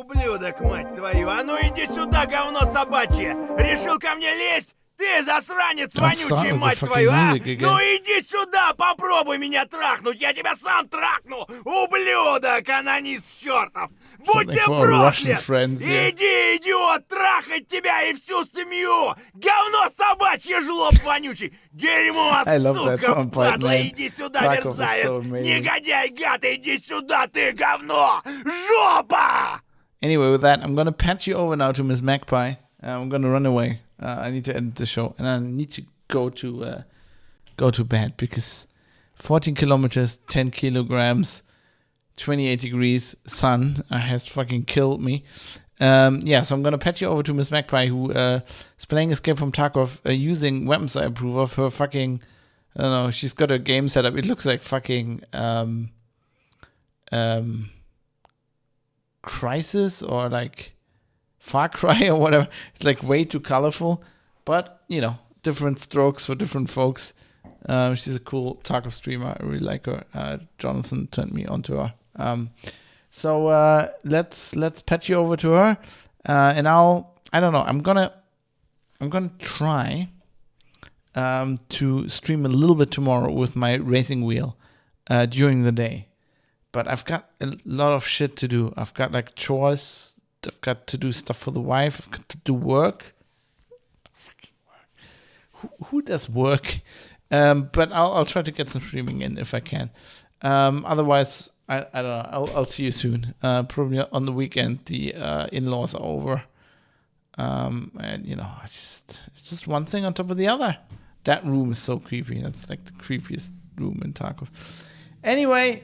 Ублюдок, мать твою! А ну иди сюда, говно собачье! Решил ко мне лезть? Ты засранец вонючий, мать твою, а? Ну иди сюда, попробуй меня трахнуть, я тебя сам трахну! Ублюдок, анонист чертов! Будь ты проклят! Иди, идиот, трахать тебя и всю семью! Говно собачье, жлоб вонючий! Дерьмо, сука, падла, иди сюда, мерзавец! Негодяй, гад, иди сюда, ты говно! Жопа! Anyway, with that, I'm gonna patch you over now to Miss Magpie. I'm gonna run away. I need to end the show, and I need to go to bed because 14 kilometers, 10 kilograms, 28 degrees sun has fucking killed me. Yeah, so I'm gonna patch you over to Miss Magpie, who is playing Escape from Tarkov using weapons I approve of. Her fucking, I don't know, she's got a game set up. It looks like fucking Crisis or like Far Cry or whatever. It's like way too colorful, but you know, different strokes for different folks. She's a cool Tarkov streamer. I really like her. Jonathan turned me onto her. So let's patch you over to her, and I don't know. I'm gonna try to stream a little bit tomorrow with my racing wheel during the day. But I've got a lot of shit to do. I've got like chores. I've got to do stuff for the wife. I've got to do work. Fucking work. Who does work? But I'll try to get some streaming in if I can. Otherwise, I don't know. I'll see you soon. Probably on the weekend. The in-laws are over. And you know, it's just one thing on top of the other. That room is so creepy. That's like the creepiest room in Tarkov. Anyway,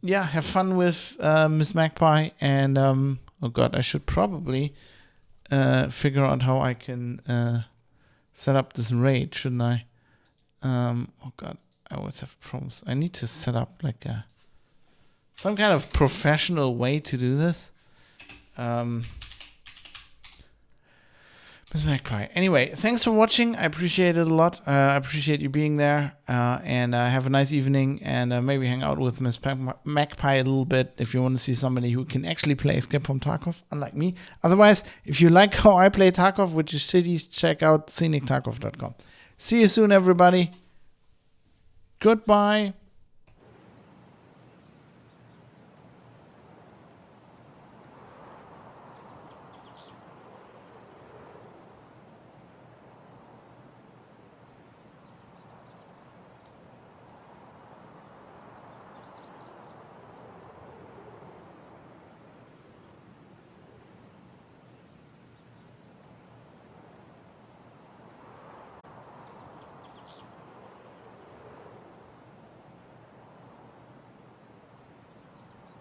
yeah, have fun with Miss Magpie, and oh god, I should probably figure out how I can set up this raid, shouldn't I? Oh god, I always have problems. I need to set up like some kind of professional way to do this. Miss Magpie. Anyway, thanks for watching. I appreciate it a lot. I appreciate you being there. And have a nice evening. And maybe hang out with Miss Magpie a little bit if you want to see somebody who can actually play Escape from Tarkov, unlike me. Otherwise, if you like how I play Tarkov, which is shitty, check out scenictarkov.com. See you soon, everybody. Goodbye.